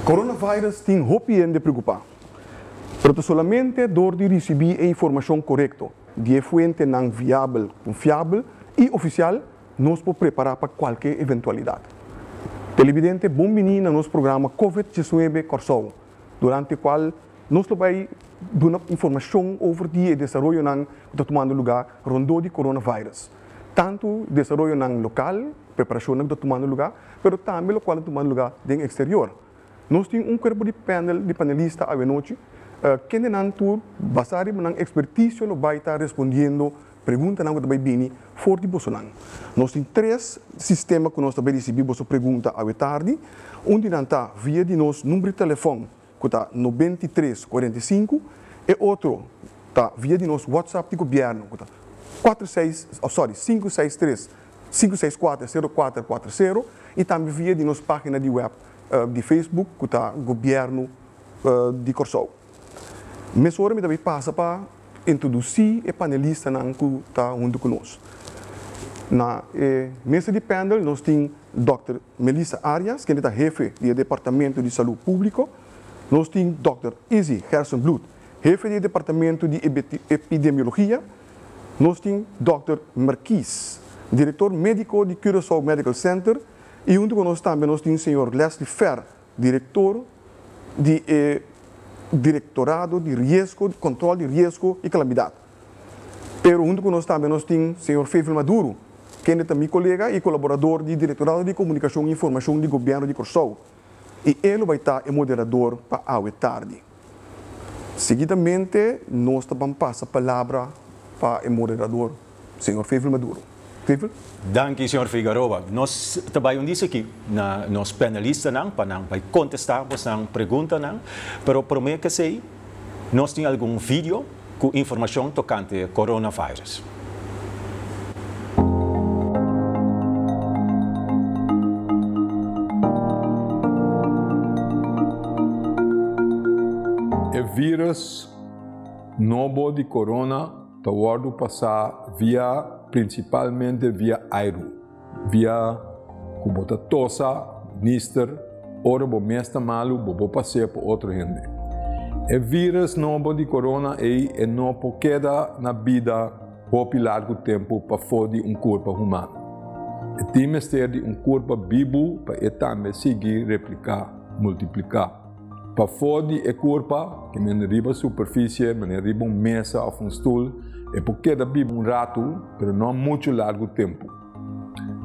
Coronavirus tem roupa de preocupar. Pero solamente door de receber a informação correta, de fuente não viável, confiável e oficial, nós podemos preparar para qualquer eventualidade. Televidente, bom menino no nosso programa COVID-19 Corsol, durante o qual nós vamos dar informação sobre o desenvolvimento que está tomando lugar rondou de coronavírus. Tanto desenvolvimento local, preparação que está tomando lugar, mas também o qual está tomando lugar no exterior. Nós temos corpo de panelistas à noite, que não baseado na expertise no vai estar respondendo perguntas que vai vir for de Bolsonaro. Nós temos 3 sistemas que nós também recebemos perguntas à tarde. Está via de nosso número de telefone, que está 9345, e outro está via de nosso WhatsApp de governo, que está 563 564 0440, e também via de nossa página de web de Facebook, que está governo de Corsol. Mas agora me também passa para introduzir o panelista que está junto conosco. Na mesa de panel, nós temos Dr. Melissa Arias, que é a chefe do Departamento de Saúde Pública. Nós temos Dr. Izzy Hersenblut, chefe do Departamento de Epidemiologia. Nós temos Dr. Marquis, diretor médico de Curaçao Medical Center. E junto conosco também nós temos o Sr. Leslie Fer, diretor de Diretorado de Risco, de Controle de Risco e Calamidade. Pero junto conosco também nós temos o Sr. Fevil Maduro, que é também colega e colaborador do Diretorado de Comunicação e Informação do Governo de Corsol. E ele vai estar o moderador para a tarde. Seguidamente, nós também passa a palavra para o moderador, Sr. Fevil Maduro. Fevil? Dank u, Sr. Figueroa. Nós trabalhamos nisso aqui, nos panelistas, para contestar as perguntas, mas prometo que sei, nós temos algum vídeo com informação tocante ao coronavírus. O vírus novo de corona está a passar principalmente via aero, via como tosa, nister, ora bo mesta malu, bo passeia por outro gente. O vírus novo de corona é não queda na vida por largo tempo para fora corpo humano. Tem que ter corpo vivo para também seguir, replicar, multiplicar. Para fora corpo, que me arriba a superfície, me arriba mesa ou stool, é porque vive rato, mas não muito largo tempo.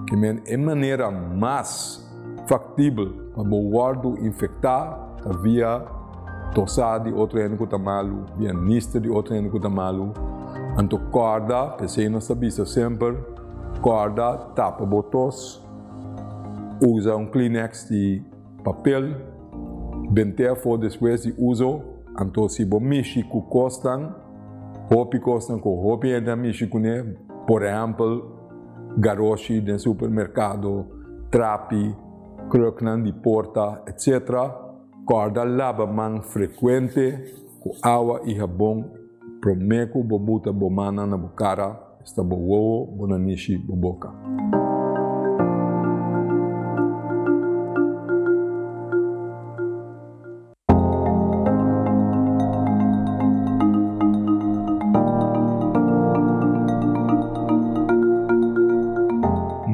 Que é a maneira mais factível para o guardo infectar via tossar de outro ano que está malo, via nister de outro ano que está malo. Então, corda, pensei não sabia sempre, corda, tapa botos, usa Kleenex de papel, benteia for depois de uso, então se você mexe com costan, Hopi costam com hopi é da Michicune, por exemplo, garoshi do supermercado, trapi, crocnan de porta, etc. Corda lava man frequente, com água e sabão, promeco bobuta bomana na bocara, está boa, bonanishi boboca.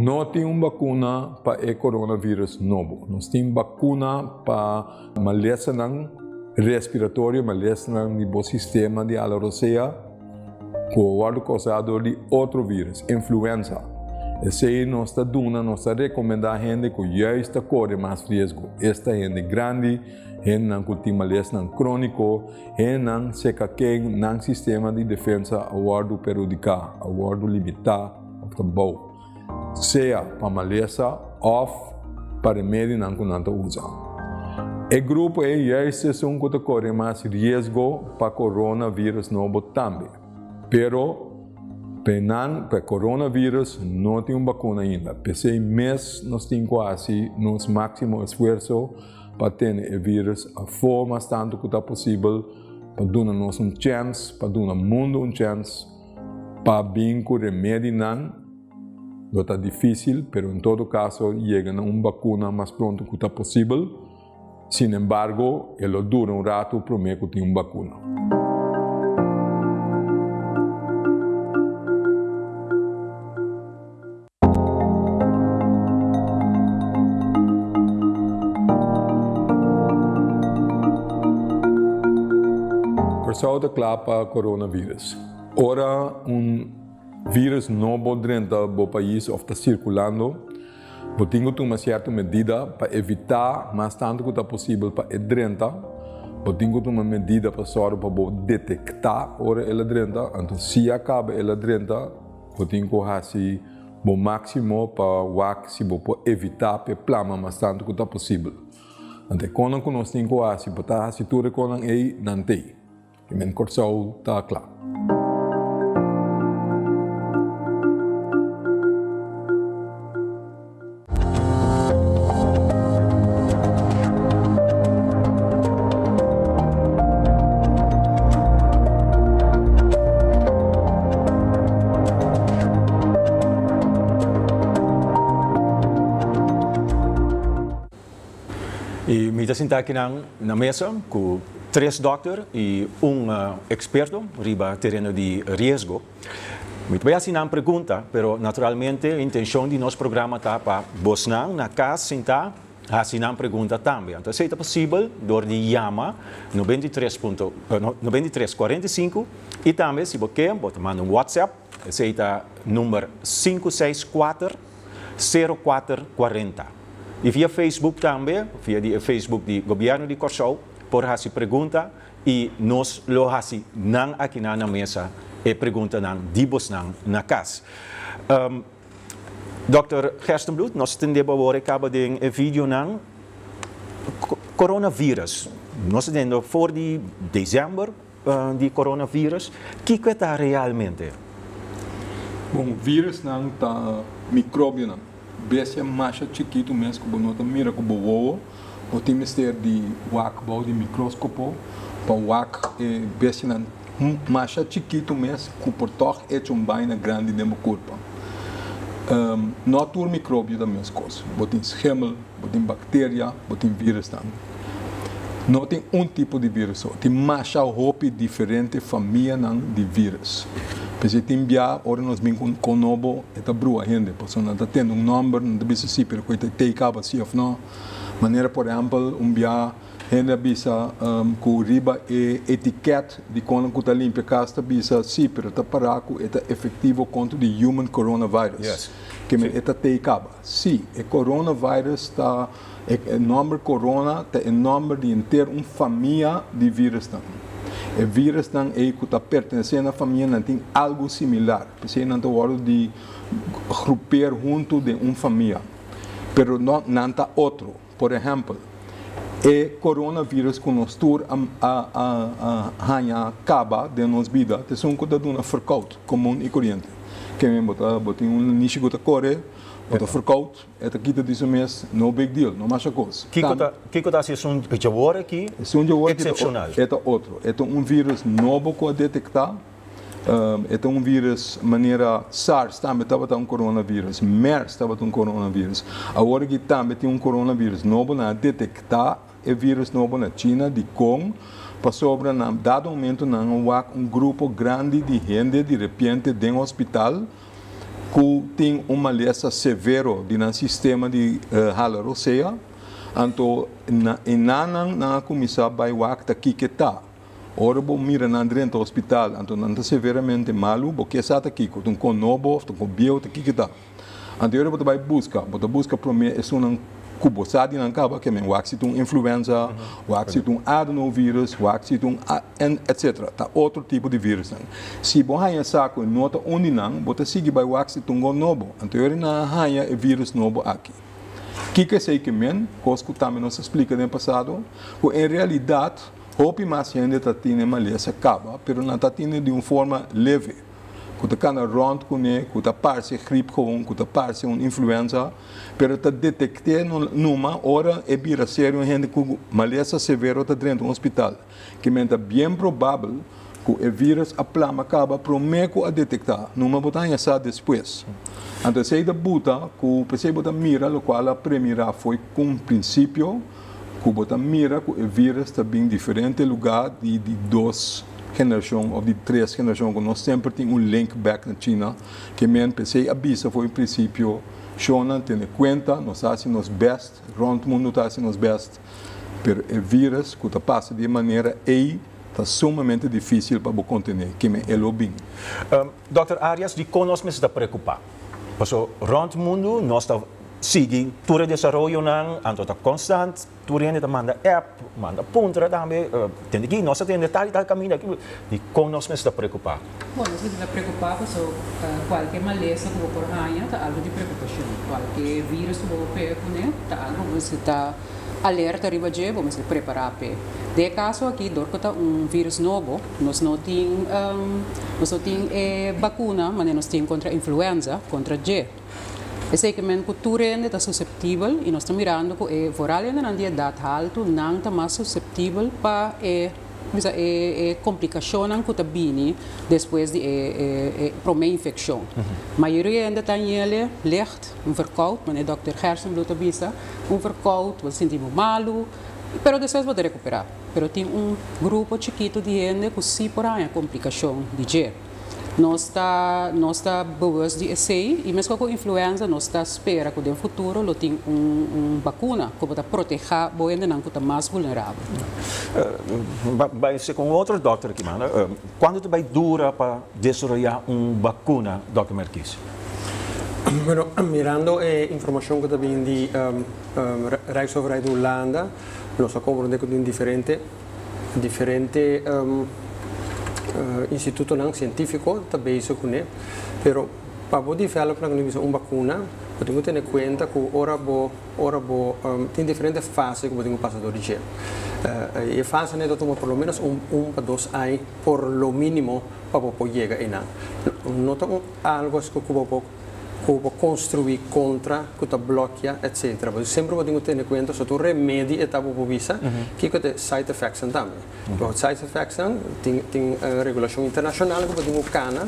Não tem uma vacuna para o coronavírus novo. Nós temos vacuna para maleza respiratória, maleza no sistema de alergia, que causado de outro vírus, influenza. Esse nós está dando, nós está recomendando a gente que já está corre mais risco. Esta gente grande, gente que tem maleza crônico, gente seca que no sistema de defesa, aguardo periodicar, aguardo limitar, está bom. Seja para maleza ou para remédio que não usa. O grupo é esse que corre mais risco para coronavírus novo também. Pero para coronavírus não tem uma vacuna ainda. Pensei mês nós temos quase nosso máximo esforço para ter o vírus a forma tanto que está possível para dar-nos chance, para dar ao mundo chance, para vir com remédio não. Não está difícil, mas em todo caso chega a uma vacuna mais pronto que está possível Sin embargo, ele dura um rato para que tenha uma vacuna. Corso da clapa coronavírus. Ora, vírus novo dentro do país está circulando. Botingo uma certa medida para evitar mais tanto que possível para dentro. Botingo uma medida para só para detectar ora ela dentro. Então se acaba ela dentro, botingo assim o máximo para evitar para plama mais tanto que possível. Então quando nós temos assim para assim tudo quando é não tem. Que men corso está claro. E me está aqui na mesa com 3 doutores e experto riba terreno de risco. Me vai assim uma pergunta, mas naturalmente a intenção de nosso programa está para você na casa sentar assim uma pergunta também. Então, se é possível, door de chama 9345 e também se você quer, você manda WhatsApp, se é número 564 0440. E via Facebook também, via o Facebook do governo de Corso, por fazer pergunta e nós lo fazemos aqui na mesa e pergunta na casa. Dr. Gerstenbloed, nós temos acaba de um vídeo na coronavírus. Nós temos voor de dezembro de coronavírus. O que é realmente? Bom, vírus não está micróbio não. Besse mais chiquito mesmo que nós mira com o o tem mister de WAC de microscópio para WAC besse não mais chiquito mesmo que por toque é baina grande de corpo. Não tur micróbio da mesma coisa. Botem schemmel, botem bactéria, botem vírus também. Não tem tipo de vírus, tem mais roupa diferente família de vírus. Porque tem bia, ora nós bem com novo, é brua ainda, porque não está tendo número, não está se pero que tem cabo assim ou não. Maneira, por exemplo, bia ainda bisa com riba e etiqueta de quando está limpa casa bisa sim, pero está para que é efetivo contra o human coronavirus. Yes. Que é tem cabo. Sim, o coronavírus está o nome corona é o nome de inteiro família de vírus também. O vírus não é que está pertencendo à família, não tem algo similar. Porque não está hora de grupar junto de uma família. Mas não está outro. Por exemplo, o coronavírus que nós temos a caba de nossa vida, é um que dá uma verkoud comum e corrente. Que é um nicho que está correndo. Bota verkoud, é aqui disso mesmo, no big deal, não mais coisa. Que está sendo agora aqui excepcional? É outro, é vírus novo que detectar. É vírus maneira SARS também estava um coronavírus, MERS estava um coronavírus. Agora que também tem coronavírus novo na detectar, é vírus novo na China de Kong. Para sobre na dado momento não grupo grande de gente de repente dentro do hospital que tem uma lesão severa no sistema de halar, ou seja, então na começar vai o acta que está. Ora, bom, mira na dentro do hospital, então não está severamente malo, porque está aqui, com novo, com bio, aqui que está. Então, agora vai buscar para mim, é um cubo, sabe, não acaba, que é o axitun influenza, o axitun adenovírus, o axitun, etc. Tá outro tipo de vírus. Se você tem saco nota onde não, você segue para o axitun novo. Então, agora não é vírus novo aqui. O que é isso que men? Coisa que também nos explica no passado, que em realidade, houve mais gente está tendo uma lesão acaba, mas não está tendo de uma forma leve. Que está rond com ele, que está parece gripe comum, que está parece uma influenza, mas está detectando numa hora é bira sério gente com uma lesão severa está dentro do hospital, que é bem provável que o vírus a plama acaba promeco a detectar, numa botanha só depois. Então, se da buta, que o percebo da mira, o qual a primeira foi com princípio, Cuba mira que o vírus está bem diferente lugar de duas gerações ou de três gerações, que nós sempre temos link back na China, que men pensei avisa foi em princípio, Shona tem conta, nós fazemos nos best, rond o mundo está fazendo nos best, pero o vírus que está passa de maneira está sumamente difícil para conter, que é o bem. Dr. Arias, de conosco me está preocupado. Porque rond o mundo nós está seguindo todo o desenvolvimento, então está constante, tudo ainda manda app, manda ponta também, tem aqui, nós temos tal caminho aqui, de conosco me está preocupado. Bom, nós estamos preocupados com qualquer maleza que por aí, está algo de preocupação, qualquer vírus que vou pegar, está algo que você está alerta riba je, vamos se preparar para. De caso aqui, dorcota vírus novo, nós não temos vacuna, mas nós temos contra influenza, contra je. É sei que men cultura ainda está susceptível e nós estamos mirando que é voral ainda não dia data alto, não está mais susceptível para complicação que está vindo depois de uma infecção. A maioria ainda está em ele, licht, verkoud, mas o Dr. Hersenbloed avisa, verkoud, você sentimos malo, mas depois vai recuperar. Mas tem grupo chiquito de gente que se por aí a complicação de je. Nós está boas de ECI e mesmo com a influenza nós está espera que no futuro lo tem vacuna que para proteger o ainda não está mais vulnerável. Vai ser com outro doutor aqui, mano. Quanto vai durar para desenvolver vacuna, Dr. Marquis? Bueno, mirando informação que também de Rijksoverheid de Holanda, nós compreendemos que diferente instituto científico está basado com ele, pero para poder desenvolver uma vacuna, podemos ter em conta que tem diferentes fases que podemos passar do dia. E a fase é toma pelo menos para 2 anos, por lo mínimo, para poder chegar a não tem algo que construir contra, que bloqueia, etc. Sempre podemos ter em conta se o remédio está por visa, que tem side effects também. Os side effects tem regulação internacional que podemos cana,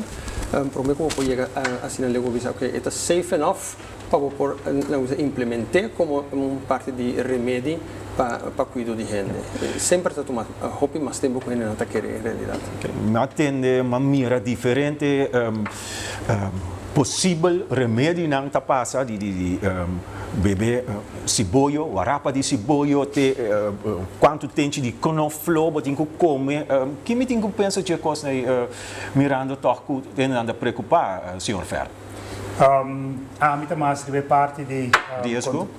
para mim como pode chegar assim na visa, ok, é safe enough para implementar como parte de remédio para cuidar de gente. Sempre está tomando, hope mais tempo que não está querendo em realidade. Mas tem uma mira diferente. Possível remédio não está passa de beber cibollo, warapa de cibollo, quanto tempo de conoflo, tem que comer. Que me tem que pensar que coisa mirando toque tem anda preocupar, senhor Fer? A mim também deve parte de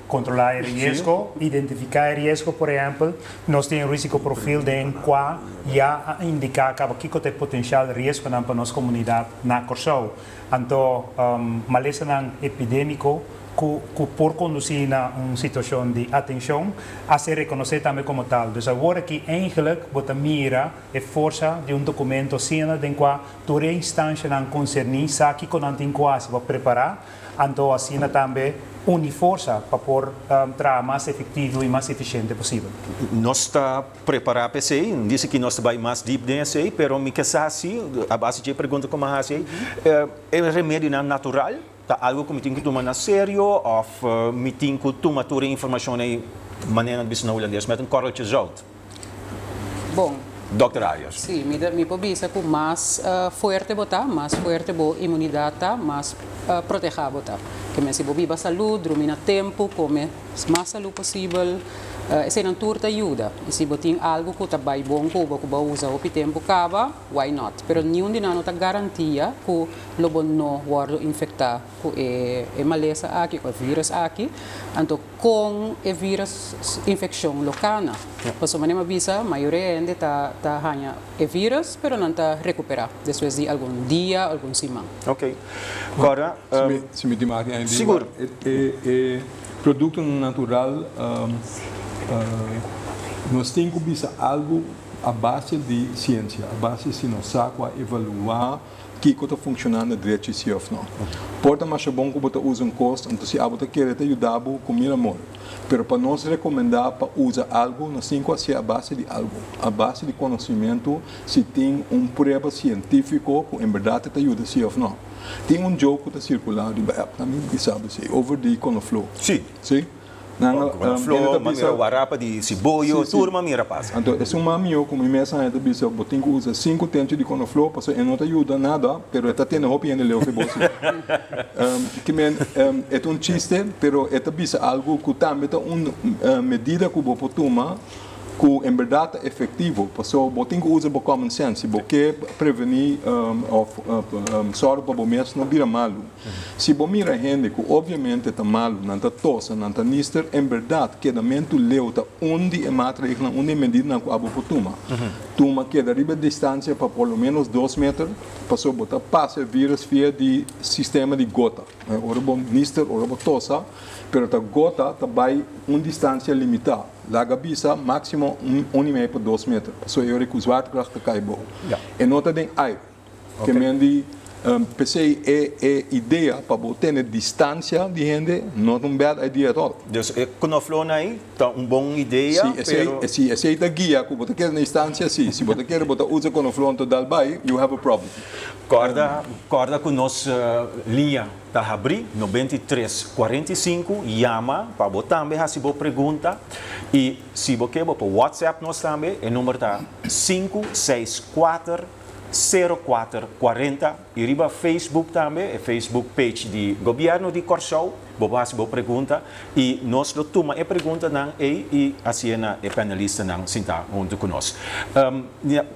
controlar o risco, identificar o risco, por exemplo, nós temos risco profil de qual já indicar que tem potencial risco para nossa comunidade na Corsou. Então, maleza epidêmico que por conduzir a uma situação de atenção a ser reconhecido também como tal. Então, agora que eigenlijk você mira a força de documento cena em qual toda instância não concerne sabe que não tem quase para preparar, então assim também une força para por trabalhar mais efetivo e mais eficiente possível. Nós está preparado para isso, disse que nós vai mais deep nesse, mas me quer assim, a base de pergunta como assim, é remédio natural? Tá algo que me tem que tomar na sério ou me tem que tomar toda a informação de maneira de na holandês met een korreltje zout? Bom, Dr. Arias. Sim, me pode que mais forte botar, mais forte boa imunidade, mais proteger botar. Que se viva saúde, dormir a tempo, comer mais saúde possível. Essa não turta ajuda. E se você tem algo que está bem bom, que você usa o tempo acaba, why not? Pero nenhum de nós tem garantia que o lobo não vai infectar com a maleza aqui, com o vírus aqui. Então, com o vírus infecção local, você não avisa, a maioria ainda está ganhando o vírus, mas não está recuperando depois de algum dia, alguma semana. Ok. Agora, se me demar ainda. Seguro. Produto natural. Nós temos que pensar algo à base de ciência, à base de nós saber evaluar que está funcionando direito ou não. Porta mais bom que você usa custo, então se você quer te ajudar com mil amor. Mas para nós recomendar para usar algo, nós temos que fazer a base de algo, a base de conhecimento, se tem prova científico que em verdade te ajuda ou não. Tem jogo que está circulando, para mim, sabe, over the conoflow. Sim. Sim? Flor, mamira warapa de cibollo, turma mira passa. Então, é um mamio, como imensa gente bisa, botem que usa 5 tentos de conoflor, passou e não te ajuda nada, pero está tendo roupa ainda leu que bolso. É um chiste, pero é bisa algo que também é uma medida que você pode tomar que em verdade é efetivo, passou botem que usa common sense, porque prevenir só para o mês não vira malo. Se você mira gente que obviamente está malo, não está tosa, não está nister, em verdade quedamento leu está onde é matriz, onde é medida na qual você toma. Toma queda arriba distância para pelo menos 2 metros, passou botar passa vírus via de sistema de gota. Ora bom nister, ora bom tosa, pero a gota está vai uma distância limitada. La gabisa máximo 1,5 por 2 metros. So eu recuso zwaartekracht cai bom. E nota den ai. Que mendi pensei é ideia para botar distância de gente, não é uma bela ideia at all. Dus conoflor aí, tá uma boa ideia. Se aceita guia, que você quer na distância, sim. Se você quer botar usa conoflor to dalbai, you have a problem. Corda com nossa linha da abrir 9345 chama para botar também se você pergunta e se você quer para WhatsApp nós também o número tá 564 0440 e riba Facebook também, é Facebook page de governo de Corsou, você pergunta e nós lo toma e pergunta não e assim é panelista não sentar junto conosco.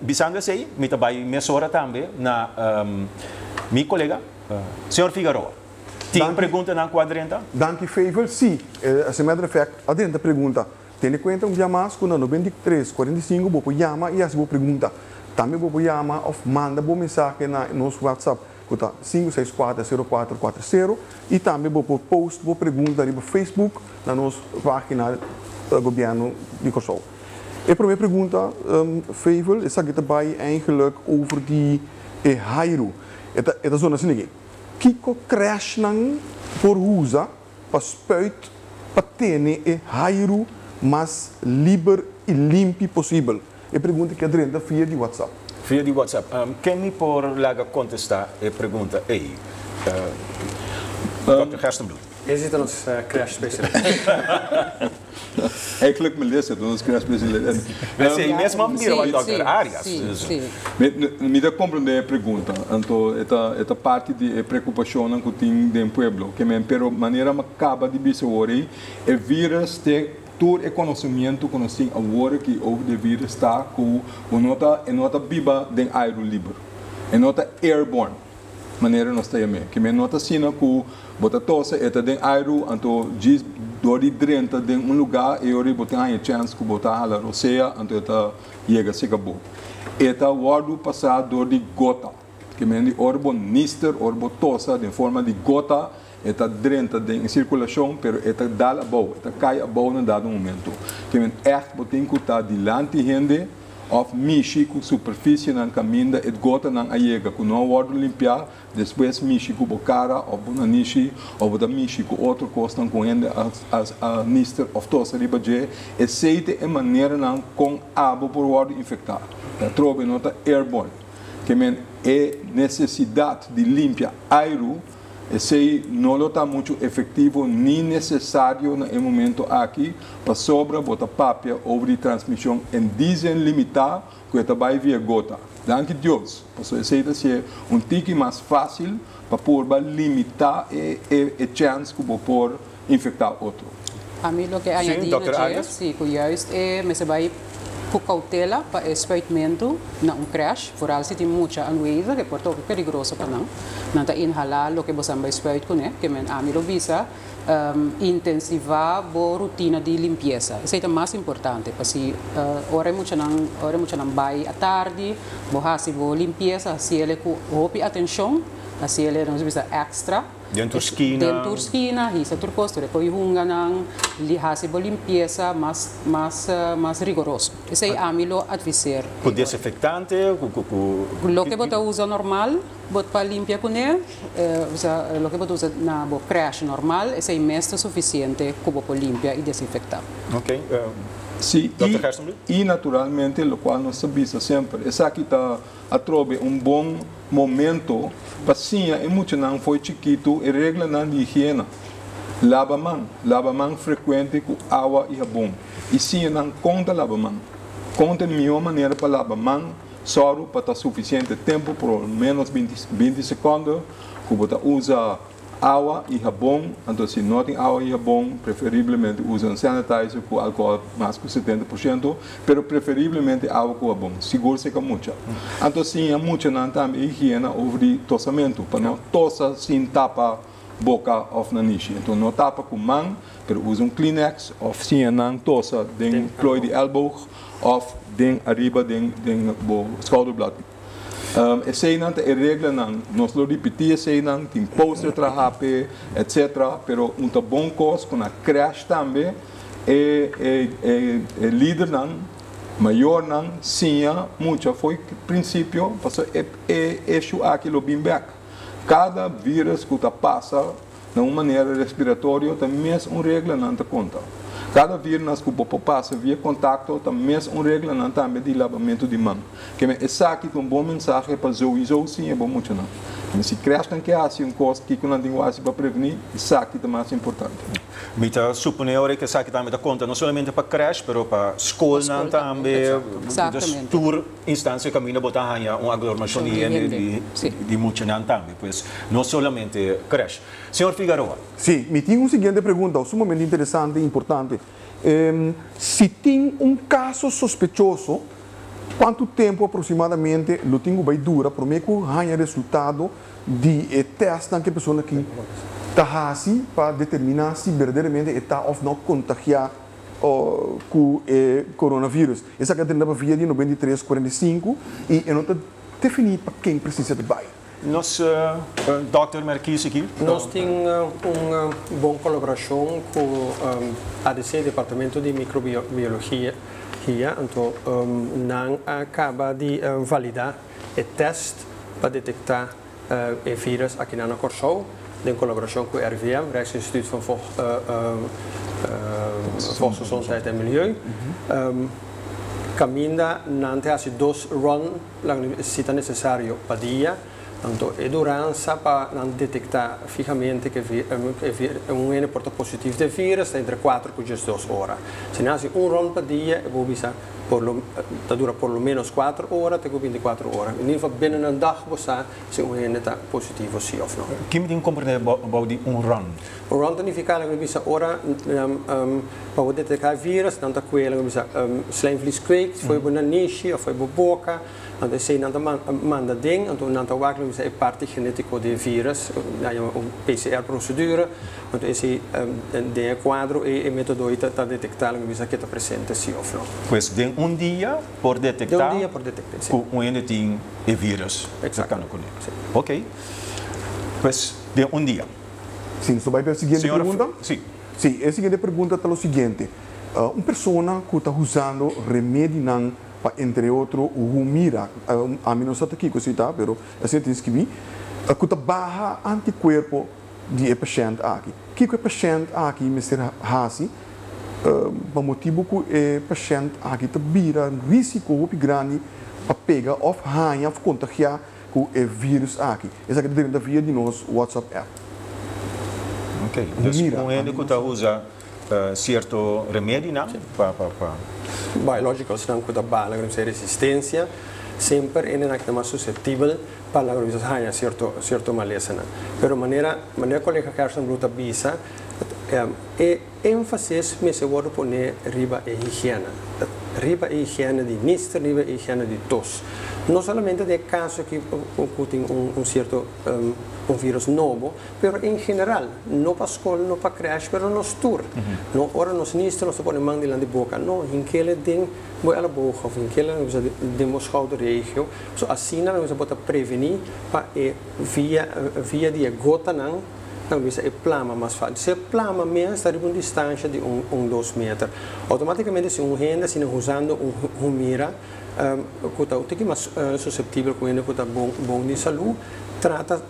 Bisando sei, me trabalho mesora também na meu colega, senhor Figueroa. Tem pergunta na quadrenta? Danke favor, sim. As a matter of fact, a dentro pergunta. Tem em conta chamas na 9345, você chama e assim você pergunta. Também você chama ou manda uma mensagem na nosso WhatsApp, que está 564-0440, e também você post uma pergunta no Facebook, na nossa página do governo de Kosovo. A primeira pergunta, favor, is dat bij eigenlijk over die Hairu. Het is zo'n zin. Kiko crash nang por usa para spuit para ter Hairu mas liber e limpo possível. E pergunta que adrenda via de WhatsApp. Via de WhatsApp. Quem me por laga contestar e pergunta ei. Dr. Gerstenbloed. Is het ons crash specialist? Eigenlijk me lezen door ons crash specialist. Sim, mesmo mira Dr. Arias. Me dá compreender a pergunta. Então, esta parte de preocupação que tem do pueblo, que me pero maneira acaba de bisourir é vírus ter todo o conhecimento que nós temos agora que o dever estar com o nota viva de ar livre, é nota airborne, maneira nós temos que me nota sina que bota tosse é de ar, então diz dori drenta de lugar e ori bota a chance que bota a la roceia, então tá chega se acabou. Eta word passado de gota, que me de orbo nister, orbo tosse de forma de gota. Eta drenta em circulação, pero eta dá a boa, eta cai a boa num dado momento. Que men echt botem que tá dilante gente, of mishi com superfície na caminho, et gota na aiega, que não pode limpar, depois mishi com bocara, ou na nishi, ou da mishi com outro costa com gente as nister of tosse riba je, e seite é maneira não com água por word infectar. A trobe nota airborne. Que men é necessidade de limpar aero. Esse não está muito efetivo nem necessário no momento aqui para sobra botar papel sobre transmissão em dizem limitar que está vai via gota. Danke Deus. Esse é tique mais fácil para poder limitar a chance que vou por infectar outro. A mim o que añadir é sim, que juist me se vai com cautela para esputamento na crash, vooral se tem muita anguida que pode ser perigoso para não tá inhalar o que você vai esputar com que men a mim lo visa intensivar a rotina de limpeza. Isso é o mais importante, porque ora muito não vai à tarde, você vai limpeza, se ele com atenção, assim ele não precisa extra. Dentro esquina, isso é posto, depois hunga nang lihasi bo limpeza mais rigoroso. Isso é a mim lo advisar. Com desinfectante, lo que você usa normal, você para limpar com ele, lo que você usa na bo crash normal, isso é mais suficiente para limpar e desinfectar. Ok. Sim, e naturalmente, o qual nós sabemos sempre, essa aqui está a trobe bom momento, passinha e muito não foi chiquito e regra na higiene. Lava-mão frequente com água e sabão. E se não conta lava-mão. Conta a melhor maneira para lavar-mão, só para estar suficiente tempo, por menos 20 segundos, que você usa água e sabão. Então, se não tem água e sabão, preferivelmente usa um sanitizer com álcool mais que 70%, mas preferivelmente água com sabão. Seguro seca muito. Então, sim, há muito não também higiene over tossamento, para não tossar sem tapa boca of na niche. Então, não tapa com mão, mas usa um Kleenex, ou se não tossa, den plooi de elleboog, of den arriba, den schouderblad. Esse não é regra não, nós lo repetir esse não, tem poster trahape, etc. Pero bom coisa com a crash também líder não, maior não, sim, muito foi princípio, passou isso aqui lo bem back. Cada vírus que passa de uma maneira respiratória também é uma regra não te conta. Cada vírus que passa via contato também é uma regra não também de lavamento de mão. Que esse aqui é um bom mensagem para sowieso sim é bom muito não. Mas se cresce que assim um costo que não tem para prevenir, isso aqui é mais importante. Mita suponho que isso aqui também dá conta não somente para creche, mas para escola também. Exatamente. Tour instância caminho botar uma aglomeração de muito não também, pois não somente creche. Senhor Figueroa. Sim, me tinha uma seguinte pergunta, sumamente interessante e importante. Se tem um caso sospechoso, quanto tempo aproximadamente o tempo vai durar para mim que ganha resultado de teste que a pessoa que está assim para determinar se verdadeiramente está ou não contagiada com o coronavírus. Essa que tem via de 9345 e eu não estou definido para quem precisa de bairro. Nós, Dr. Marquis aqui? Nós temos uma boa colaboração com o ADC, Departamento de Microbiologia, então não acaba de validar o teste para detectar o vírus aqui na Corsou, em colaboração com o RVM, Rijksinstituut van Volksgezondheid en Milieu. Caminda não tem assim 2 runs, se é necessário para dia. Então, a durante para detectar fixamente que um N porta positivo de vírus entre 4 e 2 horas. Se não é um run por dia, eu vou avisar dura por lo menos 4 horas, até 24 horas. In ieder geval binnen een dag você se um N está positivo sim ou não. Que me tem compreender about um run? O run significa que bisa ora para detectar vírus, não está com ele, bisa slijmvlies kweekt, foi na niche ou foi boca. Então, se não manda ding, então não está wakker, é parte genética do vírus, uma PCR-procedura, então esse de quadro e método está detectar que está presente sim ou não. Pois de dia por detectar. De dia por detectar. Com um tem o vírus. Exatamente. Ok. Pois de dia. Sim, só vai para a seguinte pergunta? Sim. Sim, a seguinte pergunta é o seguinte. Uma pessoa que está usando remédio entre outros o humira, a mim não está aqui com isso, mas a gente diz que que está barra anticorpo de paciente aqui. Que o paciente aqui, Mr. Hasi, por motivo que o paciente aqui está vira risco muito grande para pegar ou ganhar ou contagiar com o vírus aqui. Essa que dentro da via de nosso WhatsApp app. Ok. Então, um médico está usando certo remédio, não? Biológicos não cuida bala, a resistência sempre é mais suscetível para a certo maleza. Pero maneira colega Carson Bruta bisa é ênfasis me se pode pôr riba a higiene de mister, riba a higiene de tos. Não somente de caso que tem certo vírus novo, mas em geral, não para a escola, não para a creche, mas no tour. Ora nos nisto, nós põe mão de boca, não, em que ele tem boa boca, ou em que ele temos schouder regio, assim nós vamos prevenir para via de gota não bisa é plama mais fácil. Se plama mesmo, está a uma distância de 2 metros. Automaticamente, se renda, se usando mira, que está mais suscetível com ele, que está bom de saúde, trata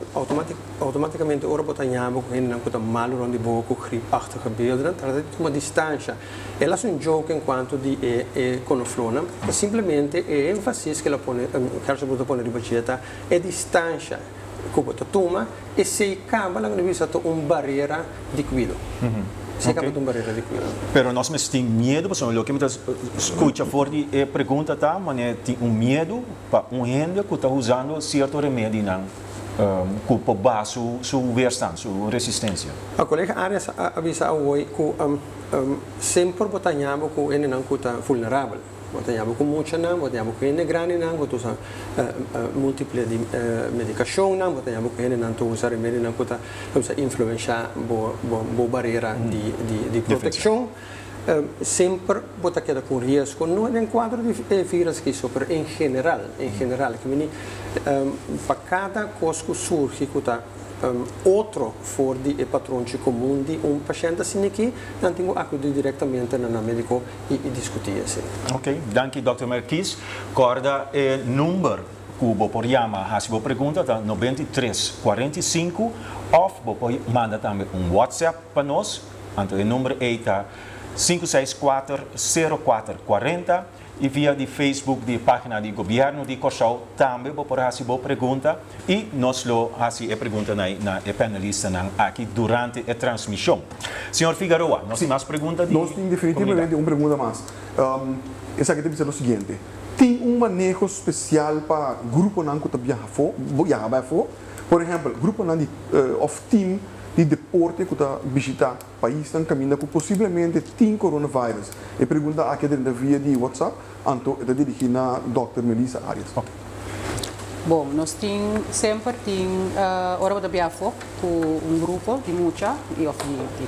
automaticamente ora botar nhamo com ele, que está mal de boca, griepachtige beelden, trata de uma distância. Ela é joke enquanto de conoflona, simplesmente é ênfase que ela põe, quero saber põe ribacheta, é distância. bota toma e se acaba lang nabisa to barreira de cuido. Se acaba uma barreira de cuido. Pero nós mas tem medo, porque o que me escuta fora de pergunta tá, mas tem medo para gente que está usando certo remédio não. Para baixo sua weerstand, sua resistência. A colega Arias avisa hoje que sempre botamos que ele não está vulnerável. Botamos com muita não, botamos com ele grande não, botamos múltipla de medicação não, botamos com ele não usa remédio não, que está influenciar boa barreira de proteção. Sempre bota queda com risco, não é um quadro de vírus que super em geral, que vem para cada coisa que surge que está outro fora de padrão comum de paciente assim aqui, não tenho que acudir diretamente no médico e discutir assim. Ok, danke Dr. Marquis. Corda número que você pode chamar, se você pergunta, tá 93 45 ou você manda também WhatsApp para nós, então o número é 564-0440 e via de Facebook, de página do governo de Cochau, também você pode fazer uma pergunta e nós fazemos a pergunta na panelista aqui durante a transmissão. Senhor Figueroa, nós temos mais perguntas? Nós temos definitivamente uma pergunta mais. Essa aqui tem que ser o seguinte: tem manejo especial para grupo que viaja fora? Por exemplo, grupo of team de deporte que está visitando o país, está caminhando que possivelmente tem coronavírus. E pergunta aqui dentro da via de WhatsApp, então é dirigida a Dr. Melissa Arias. Okay. Bom, nós sempre temos hora de viajar com grupo de mucha e de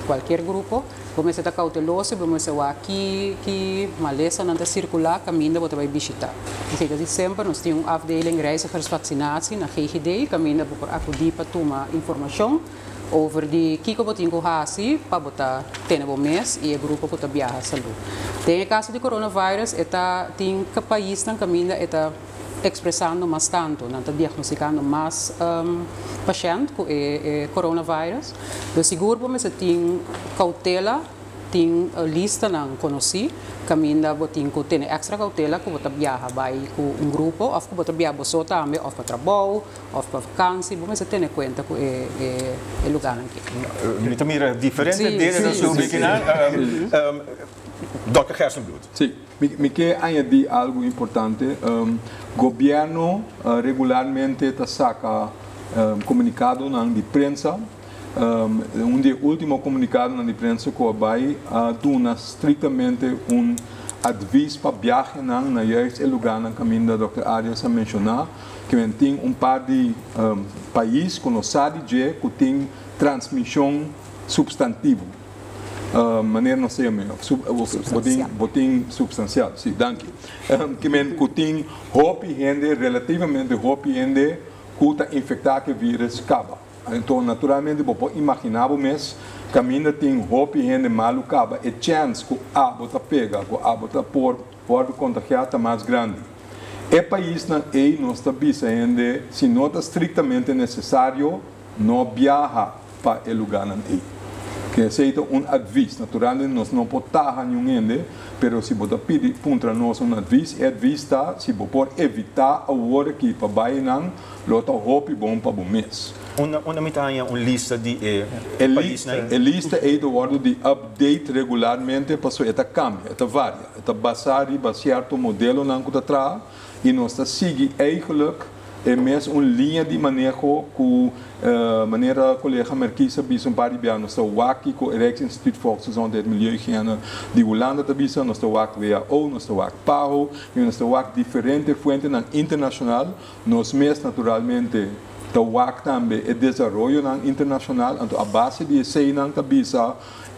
qualquer grupo. Vamos estar cautelosos, vamos estar aqui que maleza não está circular, caminho para visitar. Então, sempre nós temos uma afdeling reizigers vacinatie na GGD, caminho para acudir para tomar informação over de que eu tenho que para botar ter um mês e o grupo que está viajar saúde. Tem caso de coronavírus, tem que país não caminha está expressando mais tanto, não está diagnosticando mais paciente com coronavírus. Do seguro, mas tem cautela, tem lista não conheci, caminha tem que ter extra cautela que você viaja vai com grupo, ou que você viaja só também, ou para trabalho, ou para vacância, mas ter em conta que é lugar aqui. Me mira diferente dele da sua pequena. Dr. Gerstenbloed. Sim, me quer añadir algo importante. Governo regularmente saca comunicado de prensa. Último comunicado na imprensa que vai dar estritamente aviso para viajar na juist lugar na caminho da Dr. Arias a mencionar que tem par de países que não sabe que tem transmissão substantiva. Maneira não sei melhor. Botim substancial, sim, danke. Que tem relativamente gente que está infectado com o vírus acaba. Então, naturalmente, você imaginar mas caminho tem gente malu acaba e chance que a bota pega, que a bota pode contagiar está mais grande. E país não está dizendo se não está estritamente necessário não viajar para o lugar não que aceita aviso. Naturalmente, nós não podemos estar nenhum mas se você pedir para nós aviso, está se você pode evitar a hora que para baixo não, lota roupa bom para o mês. Uma lista de países, né? A lista é do ordem de update regularmente, porque ela cambia, ela varia, ela basear o modelo não que está e nós seguimos eigenlijk é mesmo uma linha de manejo que maneira colega Marquis bisa par de nós estamos aqui com o Rijks Instituut Volksgezondheid Milieuhygiëne de Holanda também nós estamos aqui WHO nós estamos aqui PAHO e nós estamos aqui diferentes fontes internacional nós mesmos naturalmente estamos aqui também o desenvolvimento internacional então a base de sei não cabeça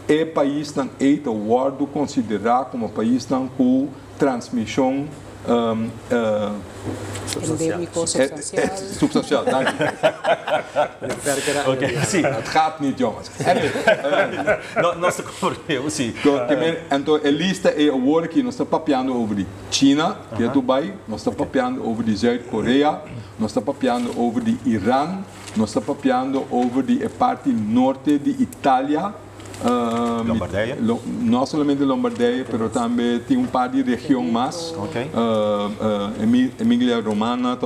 é país não é o considerado como país não com transmissão substancial, dank je. Het gaat niet, jongens. Nós compreendemos, sim. Então, a lista é o woord que nós estamos papiando over China, que é Dubai, nós estamos papiando over Zuid-Korea, nós estamos papiando over Irã, nós estamos papiando over a parte norte de Itália, Lombardía. No solamente Lombardía, pero también tiene un par de regiones más. Okay. Emilia Romagna,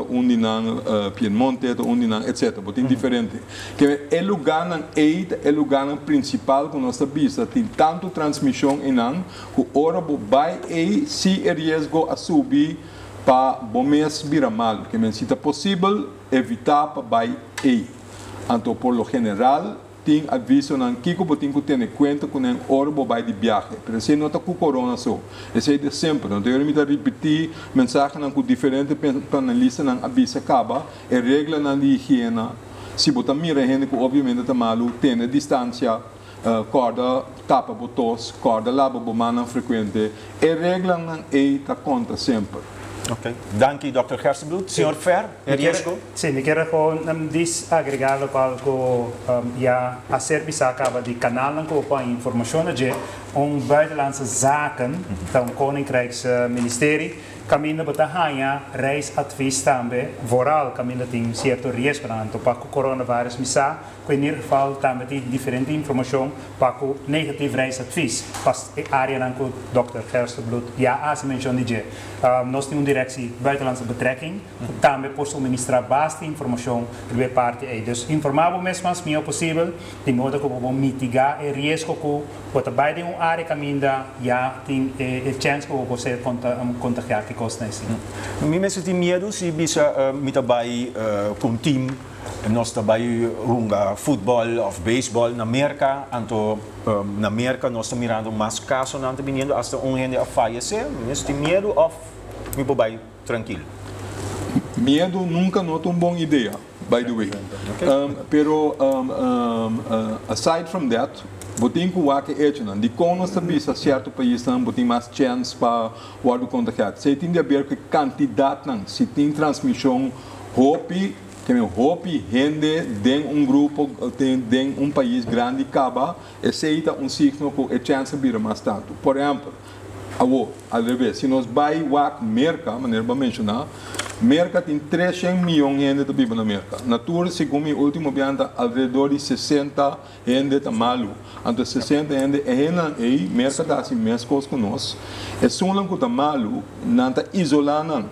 Piemonte, etc. Mas tem diferente. Que é lugar é lugar principal que nós vista tem tanto transmissão em an, que ora vai e se é risco a subir para o mês virar mal, que se é possível evitar para vai e. Então, por lo general, tem aviso nan kiko botin ko ter conta com nem orbo vai de viagem. Pero se nota com corona só. Esse é de sempre. Não deveria me repetir mensagem nan com diferente panelista nan avisa acaba é regra nan de higiene. Se botar mira gente que obviamente tá malu tem distância, corda tapa botos, corda lava bomana frequente. É regra nan é tá conta sempre. Ok, dank u Dr. Gerstenbloed. Senhor Fer, riesgo? Sim, me quero agregar algo ja a serviço acaba de canal com a informação de buitenlandse zaken, então Koninkrijksministerie, caminho para hanha reisadvies também, vooral caminho tem certo risco então para o coronavírus misa, que in ieder geval também tem diferente informação para o negativo reisadvies, pas área nan com Dr. Gerstenbloed, ja as mention de nós temos direção buitenlandse betrekking, também por suministrar bastante informação de parte aí, dus informavo mesmo mais melhor possível, de modo que vamos mitigar o risco que pode vai de área caminho já tem chance que você contagiar que costa assim. Me mesmo tem medo se bisa mita vai com time nós trabalhamos futebol ou beisebol na América, então na América nós estamos mirando mais casos não vindo hasta gente a falecer, mas tem medo ou me vai tranquilo. Medo nunca não é uma boa ideia, by the way. Okay. Pero aside from that, botin que o que é não, de como nós sabemos a certo país não botin mais chance para o ar do contagiado. Se tem de haver que quantidade não, se tem transmissão, hope gente de grupo de país grande acaba, aceita signo que a chance vira mais tanto. Por exemplo, ao revés, se nós vai a América, maneira para mencionar, América tem 300 milhões de gente que vive na América. Na tour, segundo o último bianta, alrededor de 60 gente tá malu. Então 60 gente é aí, América tá assim mesmo coisa com nós. É só um que tá malu, não tá isolando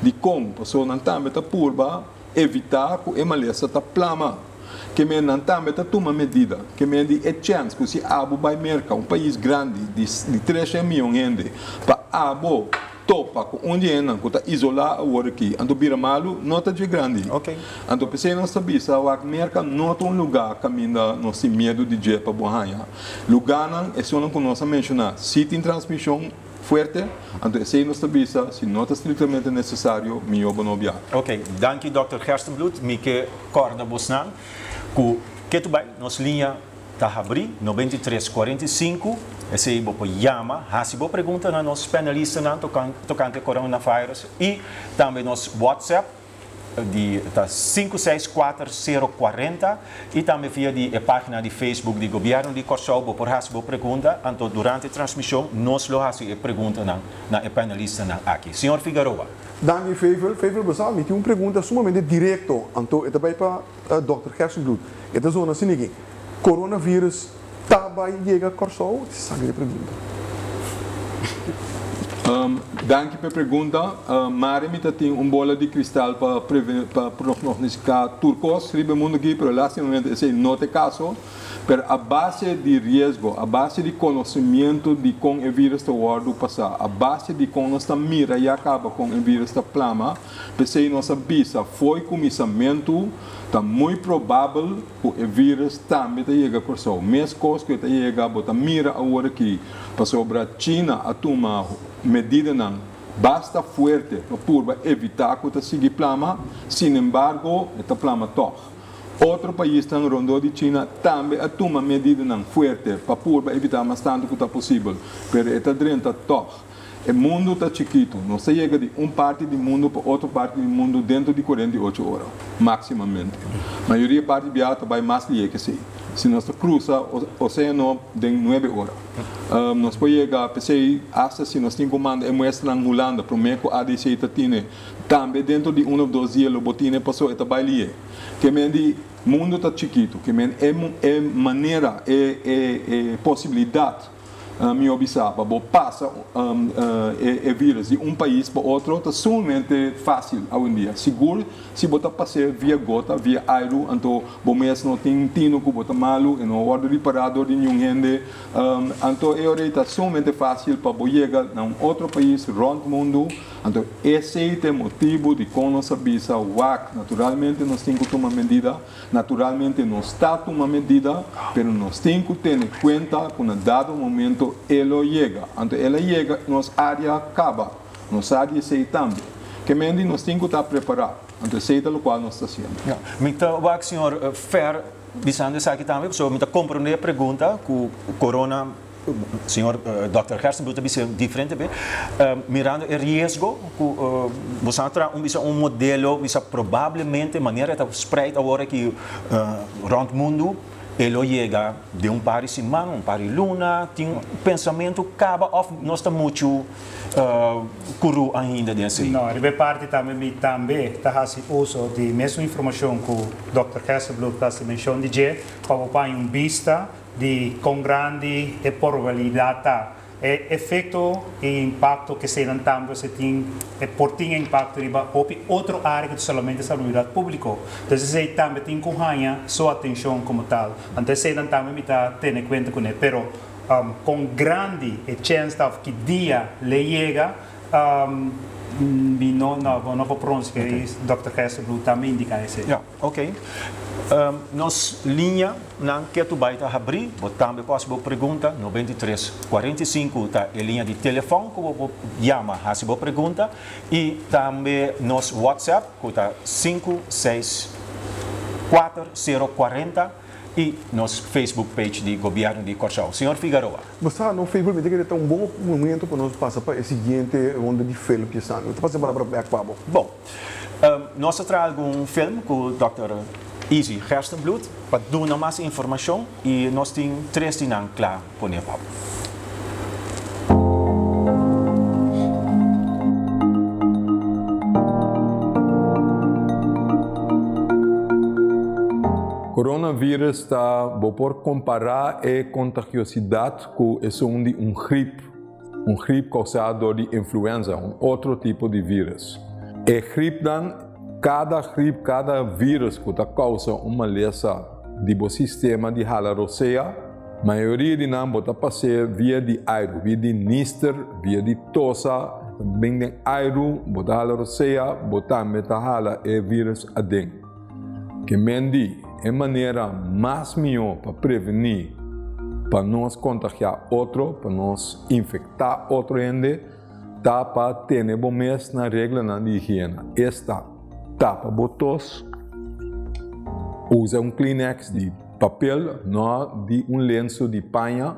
de como, pessoa não tá meta purba, evitar que a maleza tá plama. Que me não tá meta toma medida, que me de chance que se abo vai América, país grande de 300 milhões de gente, para abo topa com onde é não, que está isolado agora aqui, ando vira malo, não está de grande. Ok. Ando pensei não sabia, a América não é um lugar que ainda não se medo de dia para borrar. Lugar não é só não que nós mencionar, se tem transmissão forte, então se não sabia, se não está estritamente necessário, me obnobiar. Ok, dank u Dr. Gerstenbloed, me que corda bosnan, que tu vai, nos linha tá abrir 9345, esse aí vou chama, se você pergunta na nossos panelistas não tocante coronavírus e também nos WhatsApp de 564040 e também via a página de Facebook do governo de Corsol, por você pergunta, então durante a transmissão nós lo hasi pergunta na panelista aqui. Senhor Figueroa. Dank u, Fevel Basal, me tem uma pergunta sumamente direta, então é também para Dr. Gerstenbloed. É da zona assim, coronavírus tá vai chegar a Corsol? Sabe a pergunta? Dank pela pergunta. Mari me tem bola de cristal para prognosticar turcos, ribe mundo aqui, mas lá esse não é caso. Pero a base de risco, a base de conhecimento de como o vírus está do passar, a base de como nós mira e acaba com o vírus está plama, pensei nossa visa foi começamento, está muito provável que o vírus também está chegando a Corsol. Mesmo coisa que está chegando, está mira agora aqui, para sobre a China a tomar medida não, basta forte para evitar que está seguir plama, sin embargo, está plama toch. Outro país está no rondô de China também a tomar medida não forte para evitar mais tanto que está possível. Mas está dentro toch. O mundo está chiquito, não se chega de parte do mundo para outra parte do mundo dentro de 48 horas, maximamente. A maioria parte de viagem vai mais longe que sei. se nós cruza o oceano de 9 horas. Nós podemos chegar hasta se nós temos comando e muestra na Holanda, prometo a ADC tiene também dentro de 1 ou 2 dias o botine passou eta baile. Que mendi mundo está chiquito, que men é maneira possibilidade me observa, passa vírus de país para outro, está sumamente fácil hoje em dia. Seguro, se você passar via gota, via aero, então o mês não tem tino que você malo, e não ordem reparador de nenhum gente, então está sumamente fácil para você chegar a outro país, rond o mundo, então esse é o motivo de quando nós avisa WAC, naturalmente nós temos que tomar medida, naturalmente não está tomando medida, mas nós temos que ter em conta que, em dado momento, ela chega. Então, ela chega, nossa área acaba, nossa área sei também. Que mendi nós temos que estar preparados. Então, sei o qual nós estamos fazendo. Então, o senhor Fer, dizendo isso aqui também, so, me compreender a pergunta que o corona, o senhor Dr. Gerstenblut disse diferente, mirando o risco que você tem um modelo, provavelmente, maneira de spread agora que rond o mundo, ele chega de país semana, país luna, tem pensamento acaba of nós estamos muito curu ainda desse. Não, a parte também está fazendo uso de mesma informação que o Dr. Gerstenblut está mencionando de para uma vista de com grande probabilidade efeito e impacto que se também se tem por ter impacto em outra área que somente saúde pública. Então, se também tem que ganhar sua atenção como tal. Então, se também está tendo em conta com ele, pero com grande chance de que dia lhe chega, não vou pronunciar que o Dr. Gerstenblut também indica isso. Ok. Nos linha não que tu vai abrir, também posso pergunta 93 45 tá a linha de telefone que vou chama a sua pergunta e também nos WhatsApp que tá 56440 e nos Facebook page de governo de Corchal. Senhor Figueroa. Você no Facebook me diz que é um bom momento para nós passar para a seguinte ronda de filme que está. Você passa para o Bom, nós trazemos um filme com o Dr. Easy Gerstenblut para dar mais informação e nós temos 3 dias claro para o papo. Coronavírus está, por comparar a contagiosidade com um gripe causado de influenza, outro tipo de vírus. A gripe cada vírus que causa uma lesão do sistema de halaroceia, a maioria de nós pode passar via de aero, via de níster, via de tosa, também de aero, pode halaroceia, pode também hala o vírus adem. Que mendi é maneira mais melhor para prevenir, para nós contagiar outro, para nós infectar outro ainda, tá para ter bom mês na regra na higiene. Esta tapa botos, usa Kleenex de papel, não de lenço de panha,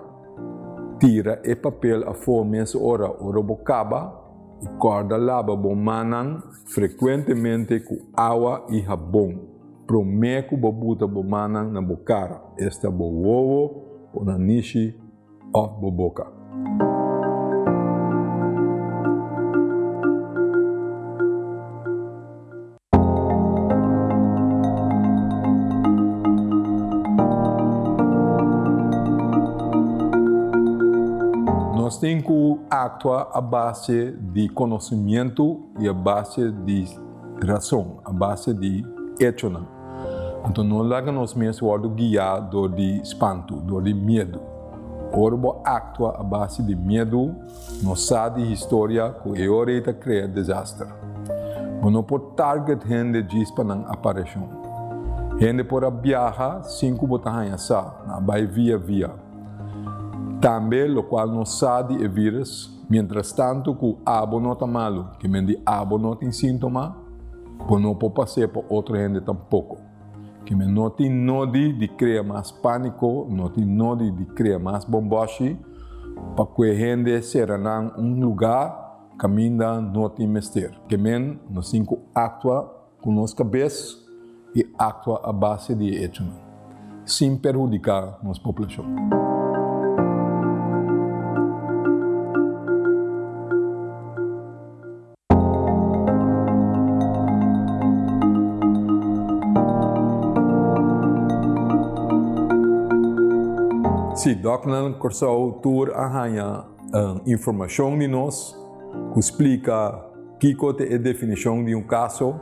tira o papel a fome ora bocaba e corda lava bom manan frequentemente com água e sabão. Prometo bobuta bom manan na bocara, esta bo ovo ou na nishi of boboca. Nós temos que atuar a base de conhecimento e a base de razão, a base de hecho. Então, não laga nós mesmos guiar de espanto, de medo. Ora, atua a base de medo, nós sabemos a história que é hora de criar desastre. Mas não pode target gente diz para não aparição. Gente por viajar, 5 botarranhas na vai via. Também, o qual não sabe o vírus, mientras tanto, que o abo não está malo, que mendi abo não tem sintoma, não pode passar para outra gente tampouco. Que não tem nodi de criar mais pânico, não tem nodi de criar mais bombashi, para que a gente seja em lugar, caminha, não tem mestre. Que nós temos que atuar com nossa cabeça e atuar a base de hecho. sem perjudicar nossa população. Sim, Docnan Corsau Tour arranha informação de nós, que explica que é a definição de caso,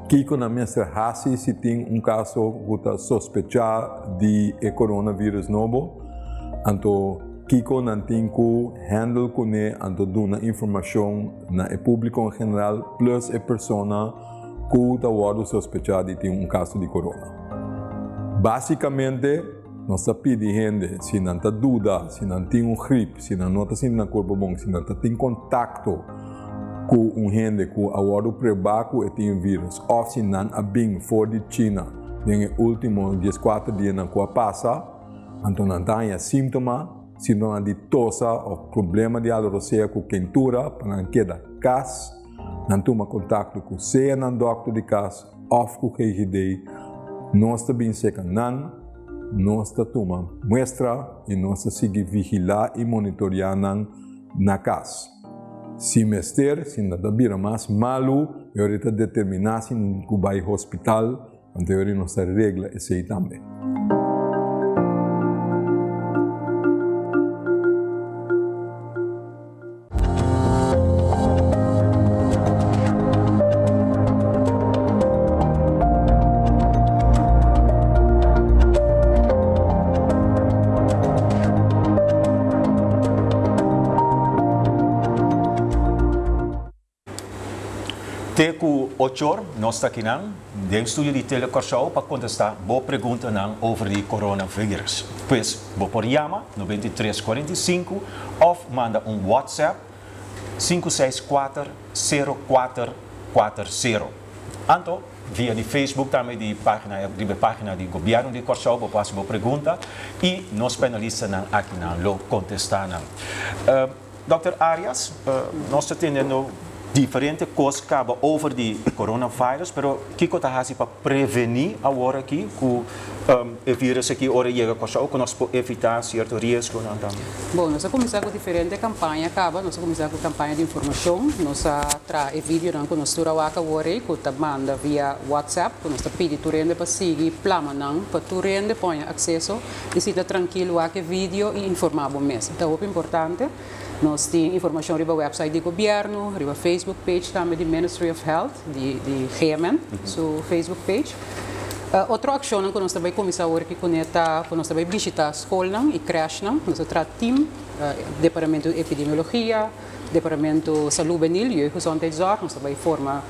que na mestra raça se tem caso que está sospechado de coronavírus novo, então que não tem que handle com ele, então dá informação na público em geral, plus a pessoa que está sospechada de ter caso de corona. Basicamente, nós pedimos gente, se não está dúvida, se não tem gripe, se não está sentindo corpo bom, se não tem contato com gente que agora prebacou e tem vírus, ou se não é bem fora de China, nos últimos 14 dias na qual passa, então não tem sintomas, se não de tosse ou problema de alroceia com quentura, para não quedar casa, não toma contato com seja não doctor de casa, ou com GGD, nós também seca não, nós tomamos muestra e nós seguimos vigilar e monitorear na casa. Se mester, se nada vira mais malo, eu ahorita determinar se não vai ao hospital, então eu nossa regra é essa também. Teco 8 nós estamos aqui no estúdio de Telecorsau para contestar boa pergunta over o coronavírus. Pois, vou por chama 9345 ou manda WhatsApp 564-0440. Então, via de Facebook também de página do governo de Corsau, vou fazer boa pergunta e nós panelistas aqui não contestar. Dr. Arias, nós estamos tendo diferentes coisas over the coronavirus, pero Kiko Tahasi para prevenir agora aqui que o vírus aqui ora chega a Corsau, que nós podemos evitar certo risco. Bom, nós começamos com diferentes campanhas, nós começamos com campanha de informação, nós traz vídeo que nós turamos agora, que manda via WhatsApp, que nós pedimos turende para seguir plama para turende põe acesso e se está tranquilo a que vídeo e informar bom mês. Então, é importante. Nós temos informação no website do governo, no Facebook page também do Ministry of Health, de GMN, sua Facebook page. Outra ação que nós também começamos a conectar, que nós também visitar a escola e creche, nós temos time, departamento de epidemiologia, departamento de saúde juvenil e gezondheidszorg, nós também formamos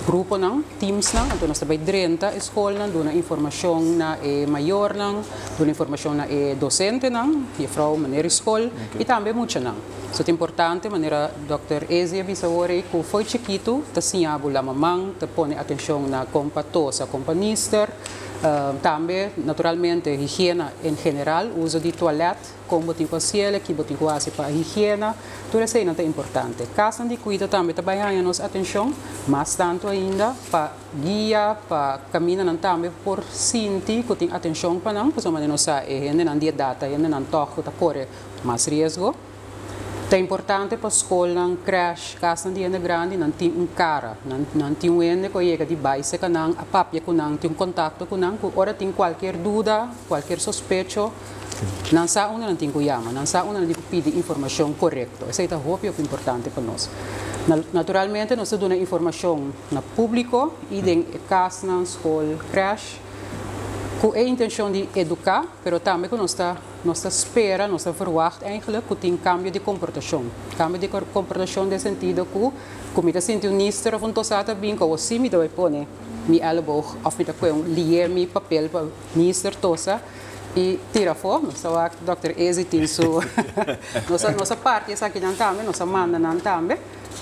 grupo teams então nós também dentro da escola dando informação na maior dando informação na docente e frau maneira escola e também muito so é importante maneira Dr. Ezi avisa agora que foi chiquito tá sinhabo la mamãe tá põe atenção na compatosa companister também naturalmente higiene em geral uso de toalete com botico a cielo que botico quase para higiene tudo isso é importante casa de cuida também trabalhando nos atenção mas tanto ainda para guia para caminhar também por sentir que tem atenção para não porque somos nós ainda não dia data ainda não toco tá corre mais risco. É importante para a escola, creche, casa de ende grande, não tem cara, não tem ende que chega de base, que não a papia que não tem contato com não, que ora tem qualquer dúvida, qualquer suspeito, não sabe não tem que chamar, não sabe não tem que pedir informação correta. Isso é o importante para nós. Naturalmente, nós damos informação no público, e em casa, na escola, creche, com a intenção de educar, mas também que nós espera, nós verwacht eigenlijk que tem cambio de comportação. Cambio de comportação no sentido que, como eu sinto minister of tosata bem, que eu sim me dou pone mi elleboog of me dou lier mi papel para minister tosa e tira fora. Nós Dr. Ezi tem sua nossa parte essa aqui não também, nossa manda não também.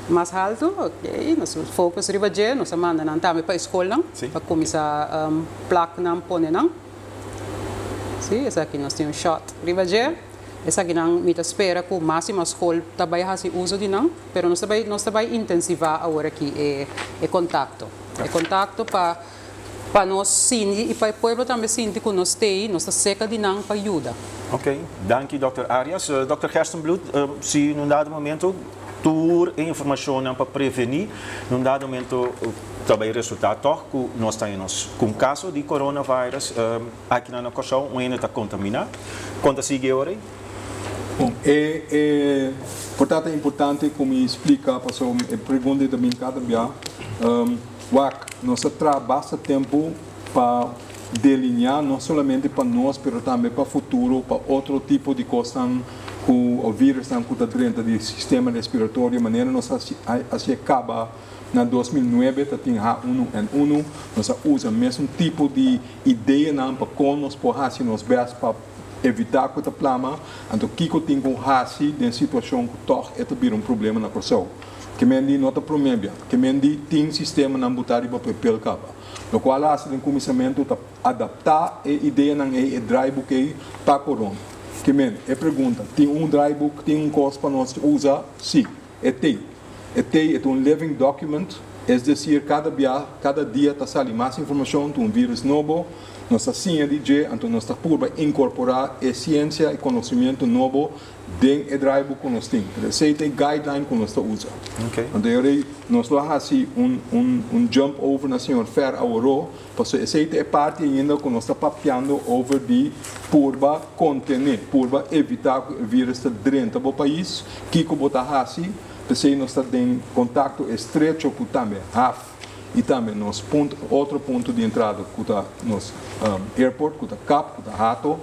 Mais alto, ok, nós focus riba je, nós manda não também para a escola, para começar placa não pone não. Sim, essa aqui nós temos shot riba je. Essa aqui não me espera que o máximo escola também faz uso de não, mas nós também intensivar agora aqui é contato. É contato para para nós sim e para o povo também sinta que nós estamos cerca de não para ajuda. Ok, dank Dr. Arias. Dr. Gerstenbloed, se num dado momento tour informação para prevenir, num dado momento também resultado toch que nós temos com caso de coronavírus aqui na nossa um ainda está contaminado. Quanto sigue agora? Bom, portanto é importante como explica, passou a pergunta também cada dia, nós trabalhamos tempo para delinear não somente para nós, mas também para o futuro, para outro tipo de coisa que o vírus está dentro do sistema respiratório, de maneira nós assim acaba na 2009 tinha H1N1, nós usa o mesmo tipo de ideia para nós fazer nos bens para evitar que o plama, então que tem com hasi em situação que toch é um problema na pessoa. Que mendi nota promédia, que mendi tem sistema na botar para papel capa. No qual há um começamento para adaptar a ideia na drybook para corona. Que mendi, pergunta, tem drybook, tem coisa para nós usar? Sim, tem. É um living document, é decir, cada dia está saindo mais informação de vírus novo. Nós estamos então nós estamos por incorporar a ciência e conhecimento novo dentro do drybook que nós temos. Receita e guideline que nós usamos. Então, nós vamos fazer jump over na senhor Fer Auro, porque a receita é parte ainda que nós estamos papeando over de purba contener, purba evitar que o vírus está dentro do país, que botar assim, porque nós estamos em contato estreito com também e também nos outro ponto de entrada que está nos airport, que está CAP, que está Rato,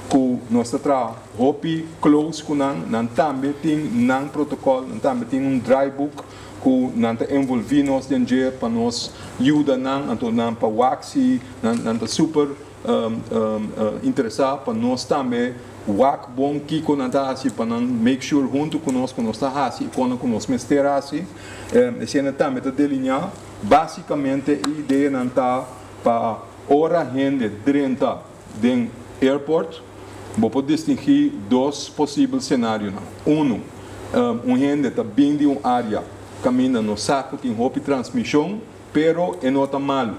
que nós está hopi close com não também tem não protocolo, não também tem drybook que não está envolvido nós dentro para nos ajuda não, então não para waxi, não está super interessado para nós também wak bom que não está assim para não make sure junto conosco nós está assim quando conosco mestre assim esse não também está delinear basicamente a ideia não está para hora gente dentro do airport vou poder distinguir dois possíveis cenários gente está bem de uma área caminha no saco tem roupa de transmissão pero é nota malo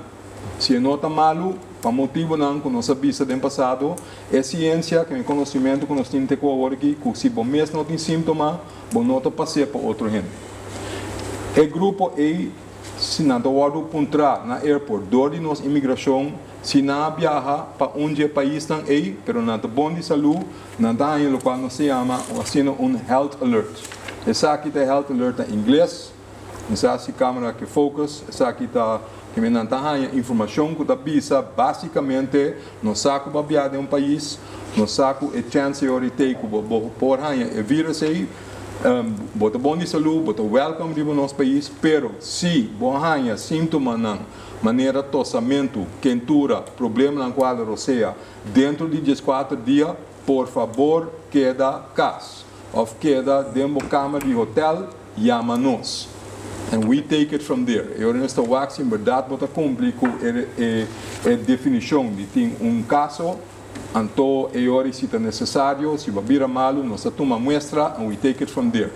se é nota malo para motivo não que nós sabíamos no passado é ciência que é conhecimento que nós temos agora aqui que se você mesmo não tem sintoma você não está passando para outra gente o grupo é se não está entrar na airport dor de nossa imigração se não viaja para onde o país está aí pero não está bom de saúde não está em local não se chama assim health alert essa aqui é health alert em inglês essa aqui câmera que focus essa aqui está que me não informação que está basicamente no saco babiado de um país no saco é chance de ter que por o vírus aí bota bom de saúde bota welcome de nosso país pero se bohanha sintoma não maneira tossamento quentura problema na qual você dentro de 14 dias por favor queda casa ou queda dentro da cama de hotel chama-nos and we take it from there. Eu não estou waxing, verdade, bota cumprico a definição de tem caso, então eu se está necessário, se vai vir malo, nós toma muestra and we take it from there.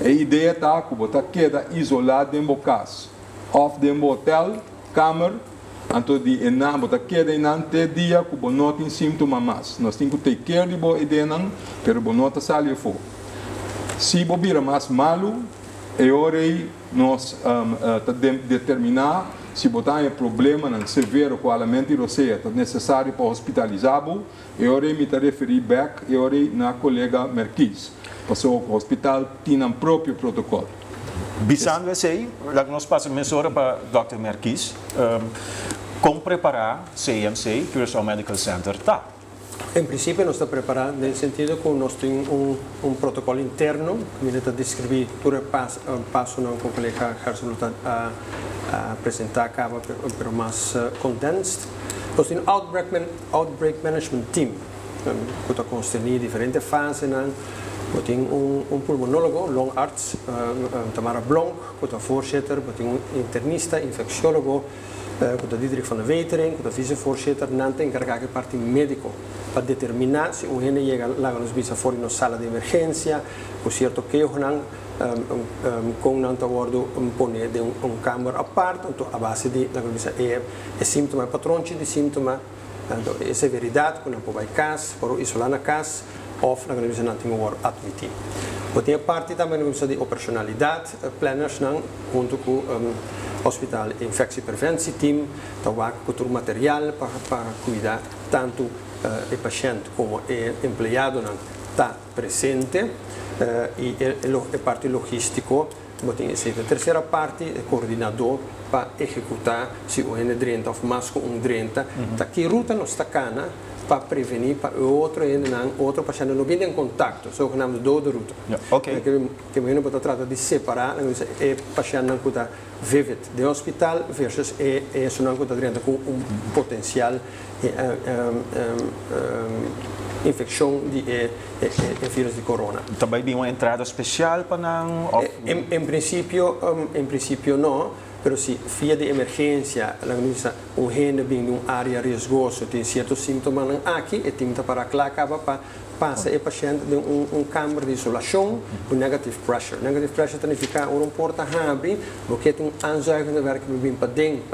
A ideia tá que bota queda isolado dentro do caso, off dentro do hotel, câmara, então de enam bota queda enante dia que bo não tem sintoma mais. Nós temos que take care de bo edenam, pero bo não tá sali fo. Se bo vir mais malo nós determinar se botar um problema severo qualmente você é necessário para hospitalizá-lo me referir back na colega Merquis passou o hospital tem um próprio protocolo Bisando esse nós passamos hora para Dr. Merquis como preparar CMC Curaçao Medical Center tá Em princípio, nós estamos preparados no sentido que nós temos protocolo interno, que me está descrever todo o passo que o colega Gerson a apresentar, acaba pero mais condensed. Nós temos outbreak management team, que está constituído em diferentes fases. Nós temos pulmonólogo, long arts, Tamara Blanc, que está voorzitter, nós temos internista, infecciólogo, com o Dietrich van der Wetering, com o vice-voorzitter, Nante, encarregado de parte médico, para determinar se gente chega lá nos visa fora na sala de emergência, com certo que com não tá guardo poner de câmara à parte, então a base de é síntoma patronte de síntoma, então é severidade quando não vai casa, para isolar na casa, ou na condição não tem guardo admitir. Tem a parte também de operacionalidade, planners não junto com hospital infectie preventie team, tá com todo o material para cuidar tanto o paciente como o empregado não está presente. E a parte logística, a terceira parte é coordenador para executar se o N30 ou mais com 30, que ruta não está cana para prevenir para outro paciente não vir em contato, só que nós dou de ruta. Que me não trata de separar o paciente não está vive de hospital versus isso não está dentro com potencial infecção de vírus de corona. Também tem uma entrada especial para não? Em princípio não, mas se via de emergência, um rende vem de uma área riscosa, tem certos sintomas aqui, e tem para lá para passa o paciente de câmara de isolação com negative pressure. Negative pressure significa uma porta abre, porque tem anzuigende werk vem para dentro,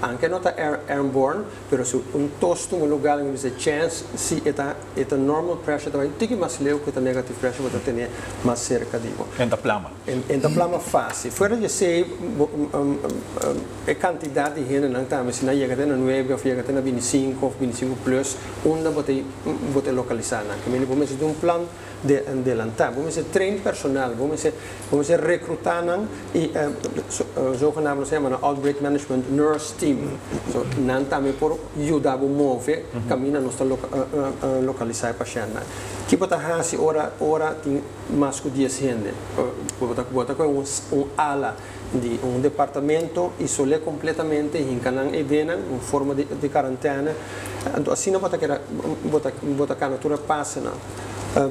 anche não está airborne, mas se tosto um lugar onde você chance, se é normal pressure também, tem mais leu que a negative pressure vai ter mais cerca de você. Em da plama. Em da plama fácil. Fora de ser a quantidade de gente não está, mas se não chega até 9 ou chega até 25 ou 25 plus, onde você localizar. Vamos fazer plano de adelantar, vamos treinar personal, vamos recrutar e zogenaamd outbreak management nurse team. So nan também por ajudar a mover caminho nós localizar o paciente. Que pode fazer hora tem mais que 10 gente, pode com ala de departamento isolado completamente em canal evena em forma de quarentena. Assim não pode que a natura passa não.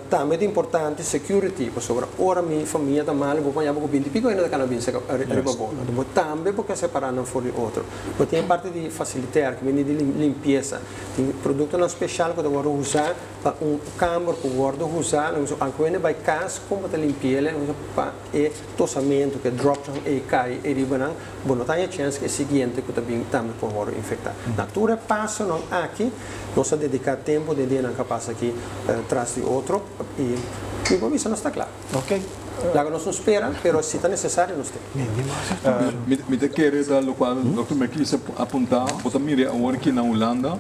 Também é importante security, porque ora minha família está mal, vou apanhar com 20 pico ainda canal 20 arriba bom. Também porque separar não for o outro. Mas tem a parte de facilitar, que vem de limpeza. Tem produto não especial que eu vou usar para câmara que eu vou usar, quando vai casa como para limpar, para o tossamento que drop e cai e riba não, bom não tem a chance que o seguinte que também pode infectar. Natura passa não aqui, nós dedicar tempo de dia não capaz aqui atrás de outro. E o isso não está claro. Ok. Lá não se espera, mas se está necessário, não está. Me quero dar o qual o Dr. Merkis apontar, porque mire agora aqui na Holanda,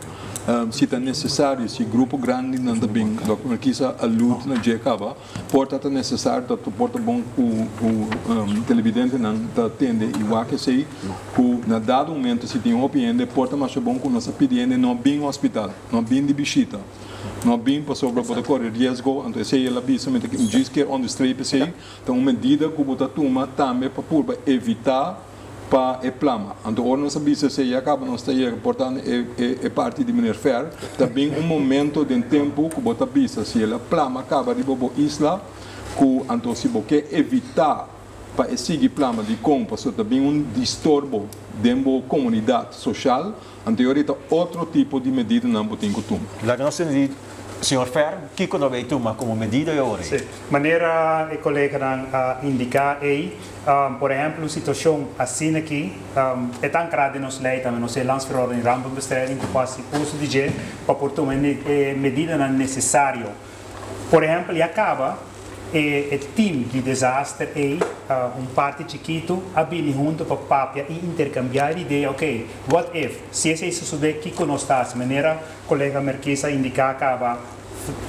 se está necessário, se grupo grande não está bem, o Dr. Merkis alude na Jacaba, porta necessário, que porta bom o televidente não está atende igual que sei, que na dado momento se tem um opinião, porta mais bom que nós pedimos não bem no hospital, não bem de visita. Não bem para correr risco, então se ela diz que diz que on the street sei, então uma medida que você toma também para evitar para a plama. Então ora nós sabemos se acaba não está portanto é parte de maneira fair, também momento de tempo que você visa se ela plama acaba de bobo isla, que então se você evitar para seguir plama de compra, so também disturbo dentro da comunidade social, anteriormente outro tipo de medida não tem que tomar. Lá nós temos Senhor Fer, o que nós vamos tomar como medida agora? Sim, maneira o colega indicar aí, por exemplo, situação assim aqui, é tão grande nos lei também, nós lançamos em rampenbestrijding que faz uso de gel para por tomar medida necessária. Por exemplo, acaba o time de desastre é parte chiquito a vir junto para papia e intercambiar ideia, ok, what if, se isso suceder aqui que nós estamos, maneira colega Merkis indicar acaba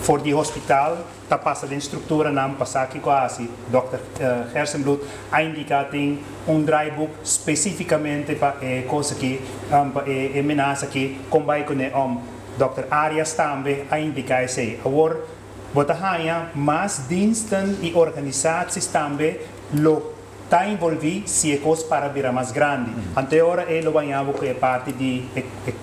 for the hospital, está passando em estrutura não passar aqui quase, Dr. Hersenblut a indicar tem drybook especificamente para coisa que ameaça que combate com o Dr. Arias também a indicar isso aí. Agora botahaya mas diensten e organizações também está envolvido se é coisa para virar mais grande. Até agora ele banhava que é parte de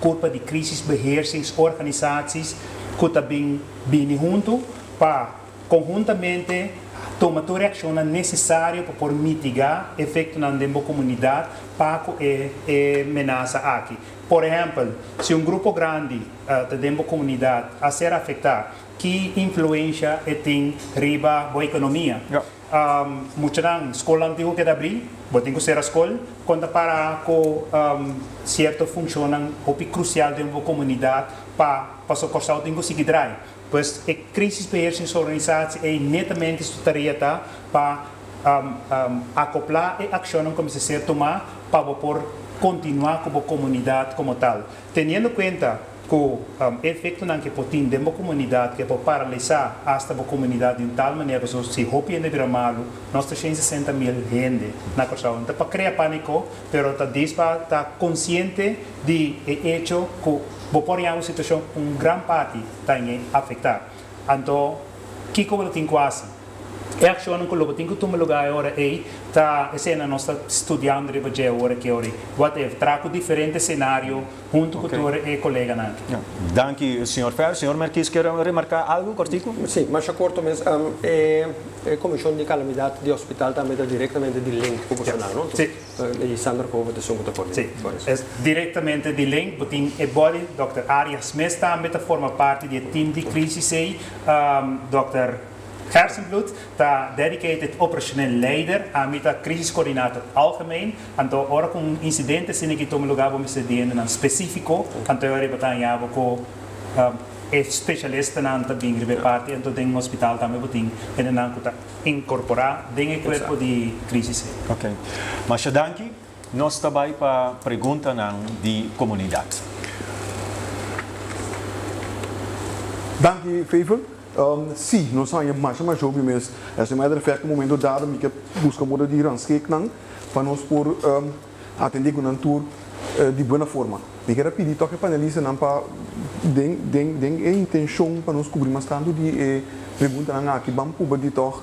culpa de crises beheersings organizações que também vêm junto para conjuntamente tomar toda a ação necessária para mitigar o efeito na comunidade para a ameaça aqui. Por exemplo, se grupo grande da comunidade a ser afetado, que influência tem riba a economia. mucha escola antigo que abrir, botingo ser escola, conta para com certo funcionam hopi crucial de uma comunidade para socorrer o tingo seguir drive. Pois a crise beheersing organisatie é netamente sua tarefa para acoplar e acionar como se ser tomar para por continuar como comunidade como tal. Tendo em conta que o efeito que pode ter uma comunidade que pode paralisar esta comunidade de tal maneira que se hopi ainda vira malo, nós temos 60.000 gente na costa. Então, para criar pânico, mas está consciente de hecho que pode uma situação grande parte está afetar. Então, o que eu tenho quase? E ação que eu tenho que tomar lugar agora é a cena nós estudando de agora que agora trago diferentes cenários junto com o colega nan. Danke, senhor Fer. Senhor Marquis, quer remarcar algo, cortico? Sim, mas a curto mesmo, a Comissão de Calamidade de Hospital também está diretamente de link com o profissional, não? Sim. E Sandra Cova de Sungo da Sim, é diretamente de link, porque é body, Dr. Arias Mes também forma parte do time de crise, Dr. Hersenbloed está dedicated operationeel leider aan met de crisiscoördinator algemeen. Então, ora com incidentes sem que tome lugar vamos dizer na específico, então eu rebatanha com especialista na também de parte, então tem hospital também botin, e na que incorporar dentro do corpo de crise. Ok, mas danke, nós também para pergunta de comunidade. Danke, Fever. Sim, nós saímos mais jovens, mas essa maneira de que no momento dado, que busca moda de ranskek para nós por atender com um tour de boa forma. Eu quero pedir que panelista não para den a intenção para nós cobrir mais tanto de pergunta não aqui vamos por de toque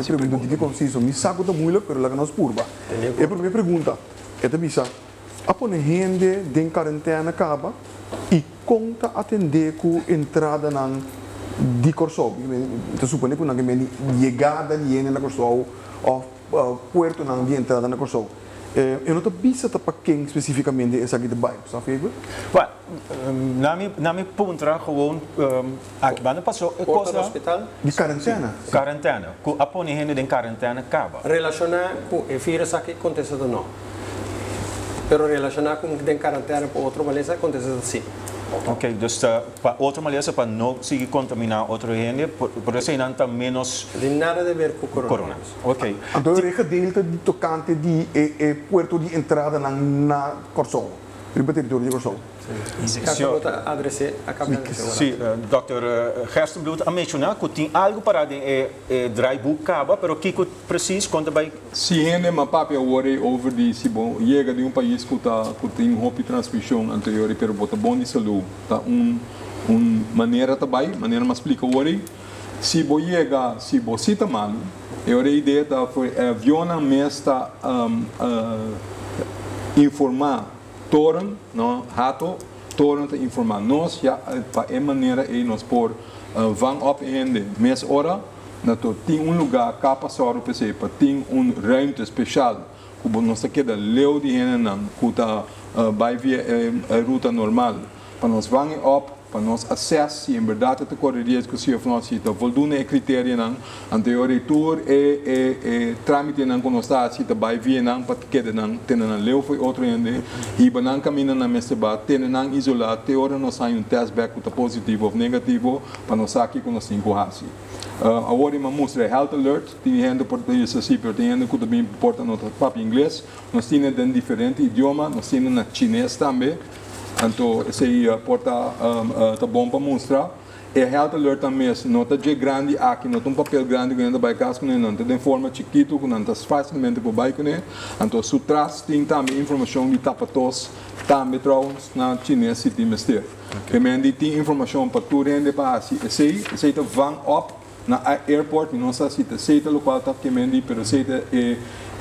se pergunta de que consiste me saco da mulher pero lá que nós purba. E a primeira pergunta é de bisa a poner gente den quarentena acaba e conta atender com entrada na di corso, te supone que não chegada de na corso ou puerto não de entrada na corso. Eu não estou pensando para quem especificamente essa aqui de bairro, sabe? Well, na minha ponta gewoon aqui banda passou coisa hospital de quarentena. Quarentena, que a pôr gente em quarentena acaba. Relacionar com o vírus aqui acontece ou não? Pero relacionar com den quarentena para outro maleza acontece assim. Ok, dus para outra maneira para não seguir contaminar outra gente, por isso ainda está menos. De nada a ver com corona. Ok. Então é gedeelte de tocante de puerto de entrada na Corsol, no território de Corsol. Sim, Dr. Hersenbloed a mencionar que tem algo para o draaiboek caba, mas o que precies conta by? Se gente uma papel worry over de se bom chega de país que tem hope transmissão anterior pero bota bom de saúde, tá maneira também, maneira mais explica worry. Se bo chega, se bo cita mal, eu a ideia da foi aviona mesta informar toren, não, rato, toren te informar nós já para maneira e nós por van op ende mes hora, na to tem lugar capa soro PC para tem ruimte especial, como nós queda leu de gente não, que tá vai via ruta normal, para nós van op para nós acesso se em verdade te correria que se of nós está voldoende critério não anterior tour trámite não quando está se vai via não para que não tem não leu foi outro ainda e banang caminho na mesa ba tem não isolado te hora nós sai test back que positivo ou negativo para nós aqui com nós cinco hasi agora uma mostra health alert tem gente português assim pero tem gente que também importa no papo inglês nós temos de diferente idioma nós temos na chinês também. Então, esse porta tá bom para mostrar. E health alert também, nota de grande aqui, nota papel grande que ainda vai caso com não tem forma chiquito que não está facilmente para baixo né. Então, su trás tem também informação de tapatos, também trouxe na chinês se tem mestre. Também tem informação para tu rende para esse tá van up na airport, não sei se esse local tá que mendi, pero esse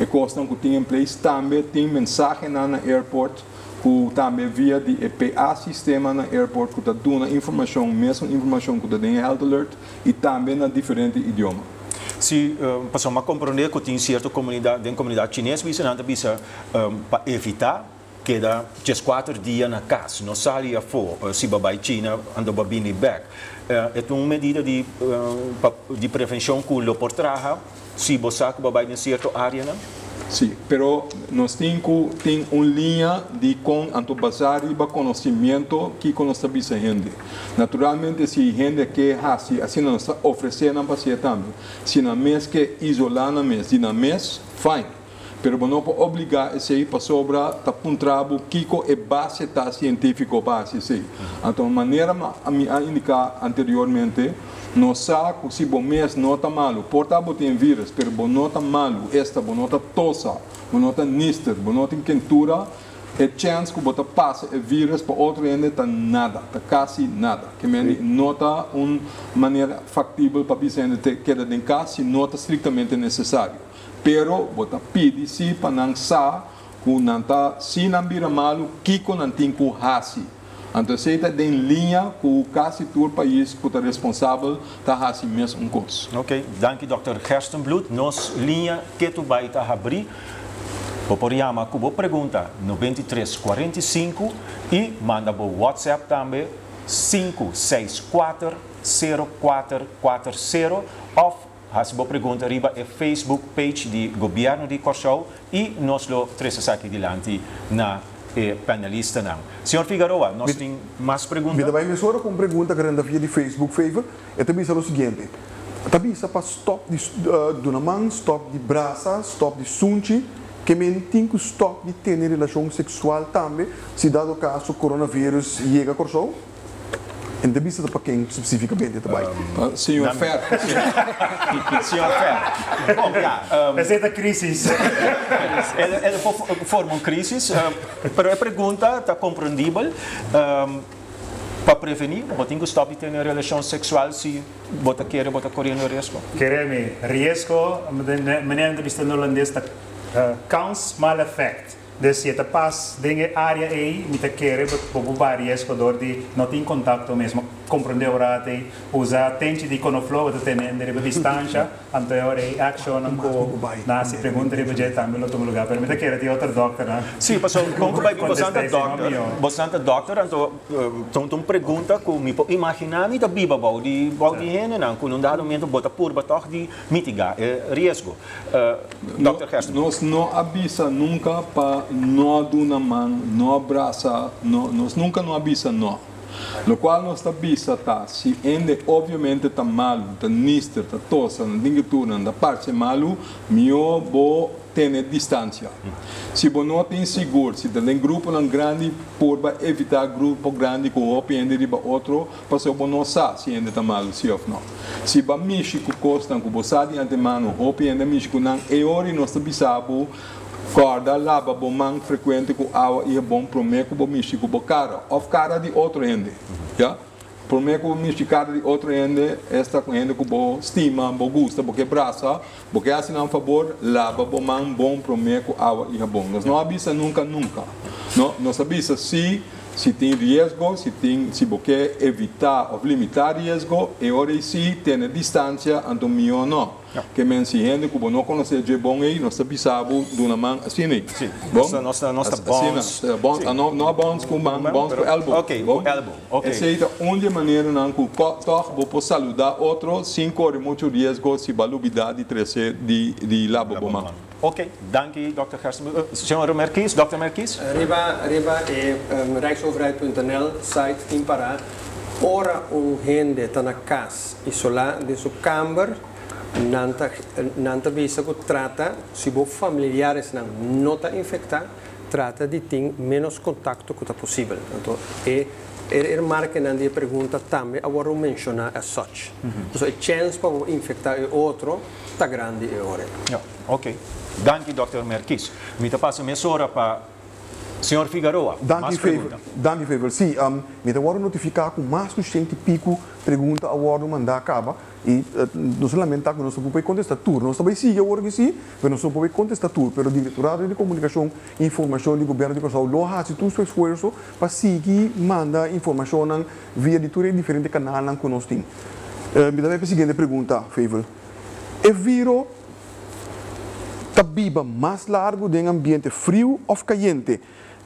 é costa que tem em place também tem mensagem na airport. Que também via de EPA sistema na airport que está dando informação, mesmo informação que está dando health alert e também na diferente idioma. Se passou a compreender que tem certa comunidade chinesa, bisa para evitar que dá 4 dias na casa, não sai a fora, se vai China, anda babini back. É uma medida de prevenção que o por traja se você vai em certa área, não? Sim, pero nós temos uma linha de com antobasar e conhecimento que nós estamos gente. Naturalmente, se gente que assim nós oferecendo para você também. Se na mês que isolar na mês, se na mês, fine. Pero não pode obrigar esse aí para sobra, tá um trabalho que é base tá científico base sim. Então, maneira a me indicar anteriormente, não sabe se o mês não está malo, portável tem vírus, pero não está malo, esta não está tosa, não está níster, não tem quentura, é chance que você passa o vírus para outro ainda está nada, está quase nada. Que não está uma maneira factível para você quedar em casa se não está estritamente necessário. Pero você pede se para não saber que não está, se não vira malo, que não tem que fazer. Então, você está em linha com quase todo o país que está responsável está fazendo mesmo curso. Ok, danke Dr. Gerstenbloed. Nos linha que tu vai abrir, por chamar com pergunta 9345 e manda o WhatsApp também 5640440 ou se você pergunta riba é Facebook page de Governo de Curaçao e nós lo trazemos aqui diante na panelista não. Senhor Figueroa, nós temos mais perguntas? Vai me só com pergunta que renda via de Facebook favor. É também o seguinte. Também para stop de dunamang, stop de braça, stop de sunchi, que men tem que stop de ter relação sexual também, se dado o caso o coronavírus chega a Curaçao. En de vista para quem especificamente também? Senhor Fer. Senhor Fer. Bom, essa é a crise. Ele forma uma crise, mas a pergunta está compreendível. Para prevenir, você tem que stop de ter uma relação sexual se você quer correr no risco. Queremos risco, maneira de vista no holandês, cause mal effect. Dus je te pas dingen área aí, me te querer bobar risco de não ter contato mesmo, compreender o rate, usar tente de conoflow de ter de distância, anterior action com na se pergunta de budget também no outro lugar, mas me te querer de outro doctor, né? Sim, passou como vai bastante doctor, então pergunta como imaginar me da biba bau de hene não, com um dado momento bota por batok de mitigar risco. Dr. Gersten. Nós não avisa nunca para não dar mão, não abraça, nós nunca não avisa não. Lo qual nós avisa tá, se ainda obviamente está malo, está níster, está tosa, não tem que tudo, da parte malo, melhor vou ter distância. Se você não tem seguro, se tem grupo grande, por evitar grupo grande que o ainda riba outro, para você não sabe se ainda está malo, se ou não. Se você México costa, que você sabe de antemano, o ainda México não é hora nós avisamos. Corda, lava, bom frequente com água e é bom para mim que o México é caro. Ou cara de outro ende. Já? Para mim que o México cara de outro ende, esta ende que o estima, o gosta, porque braça, porque assim não favor, lava, bom para mim com água e é bom. Nós não avisa nunca. Nós avisa se tem risco, se você evitar ou limitar risco, e hora sim tem distância, então melhor não. Que men se gente que não conhece de bom aí, nós avisamos de uma mão assim aí. Sim. Nossa bonds. Não bonds com mão, bonds com elbow. Ok, com elbow. Ok. Essa é a única maneira não que vou poder saludar outro sem correr muito risco se valubidade de lava bom mão. Ok, danke Dr. Gersten. Senhor Merkis, Dr. Merkis? Riba é rijksoverheid.nl site tem para ora gente está na casa isolada de sua câmara. Nanta visa que trata, se os familiares não estão infectados, trata de ter menos contato que é possível. Então, marca na pergunta também, agora eu mencionar as such. Então, a chance para infectar outro está grande agora. Ok. Danke, Dr. Merkis. Me passa a hora para Senhor Figueroa. Danke, favor. Sim, me agora notificar com mais de 100 pico pergunta agora mandar acaba. E nós lamentamos que nós não podemos contestar tudo. Nós também seguimos agora que sim, mas nós não podemos contestar tudo. Mas o Diretorado de Comunicação e Informação do Governo de Curaçao lo faz todo o seu esforço para seguir mandar informação via de todos os diferentes canais que nós temos. Me dá a seguinte pergunta, favor. É vírus está viva mais largo em ambiente frio ou caliente?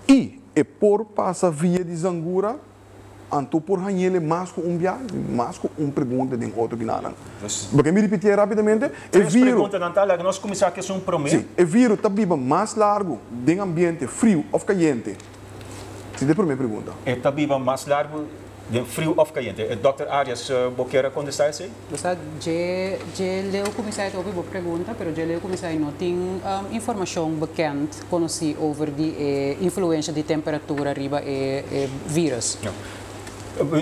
E é por passa via de zangura anto por hanhele mais com mais com pergunta de outro que nada. Porque me repetir rapidamente, Três perguntas, Natália, que nós começamos que é um prometo. Sim, o vírus está vivo mais largo de ambiente frio ou caliente. Essa é a primeira pergunta. Está vivo mais largo de frio ou caliente. Dr. Arias, você contestar isso? Eu leu comissário over a pergunta, mas eu leu comissário não tem informação bekend conheci over die influência de temperatura arriba e vírus.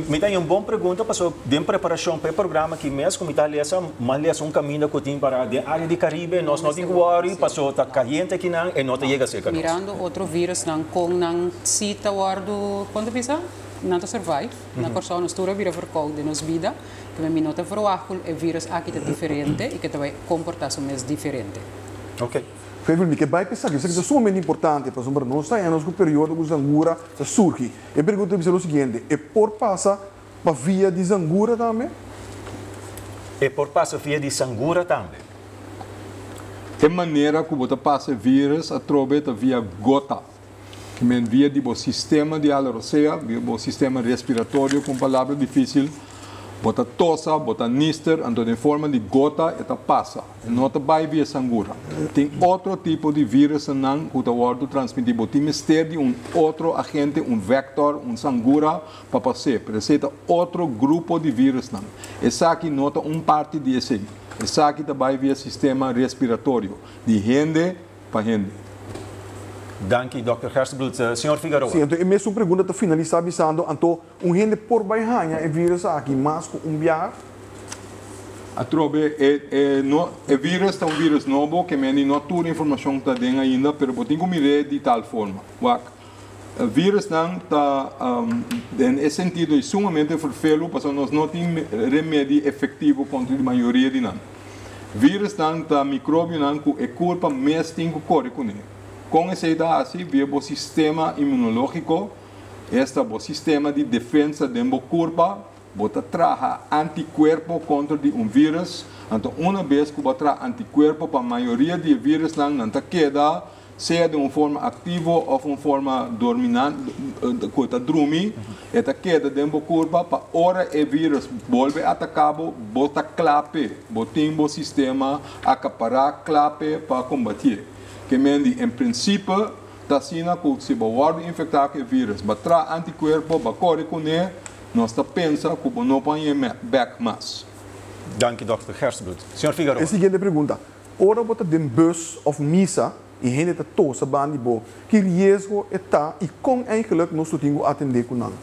Me tem uma boa pergunta, passou de preparação para o programa que mesmo me está lendo caminho que tem para a área de Caribe, nós não temos worry, passou está caliente aqui não e não chega a ser caliente. Mirando outro vírus não com não cita guardo quando pisa não te survive, na corção nos tura vira verkoud de nos vida, que me minota verwacht e vírus aqui é diferente e que vai comportar-se mais diferente. Ok. Fevil, que vai pensar que isso é sumamente importante para nós está em nosso período que zangura surge. E pergunta é o seguinte, é por passar para via de zangura também? É por passar via de zangura também. É maneira que você passa vírus através via gota. Que me via do sistema de alerosea, do sistema respiratório, com palavra difícil, bota tosa, bota níster, então em forma de gota, ela passa. Não vai via sangura. Tem outro tipo de vírus não que o transmitido. Tem mistério de outro agente, vector, sangura para passar. Mas é outro grupo de vírus não. Essa aqui nota parte desse. Essa aqui vai via sistema respiratório, de gente para gente. Dank u, Dr. Gersbloed. Senhor Figueroa. Sim, então, é mesmo pergunta para finalizar, avisando, então, gente por baixo é vírus aqui, mas com viar? O vírus é vírus novo, que não toda a informação está dentro ainda, mas eu tenho que mirar de tal forma. O vírus não está, nesse sentido, é sumamente vervelho, porque nós não temos remédio efetivo contra a maioria de nós. O vírus não está micróbio, não é culpa, mas tem que correr com ele. Com essa idade, via o sistema imunológico, este é o sistema de defesa de uma curva, bota traja anticorpo contra vírus. Então, uma vez que bota anticorpo para a maioria de vírus, não queda, seja de uma forma ativa ou de uma forma dominante, que está dormindo, esta queda de uma curva para hora o vírus volve a atacar, bota clape, bota o sistema acaparar clape para combater. Que em princípio, está sendo que se você infectar com o vírus, vai trazer anticorpo, vai correr com ele, nós está pensando que não pode back mais. Dank u, Dr. Gersbloed. Senhor Figueroa. A seguinte pergunta. Ora você tem bus of missa e gente está tosa bandi bo, que risco está e com eigenlijk nós temos que atender com nada.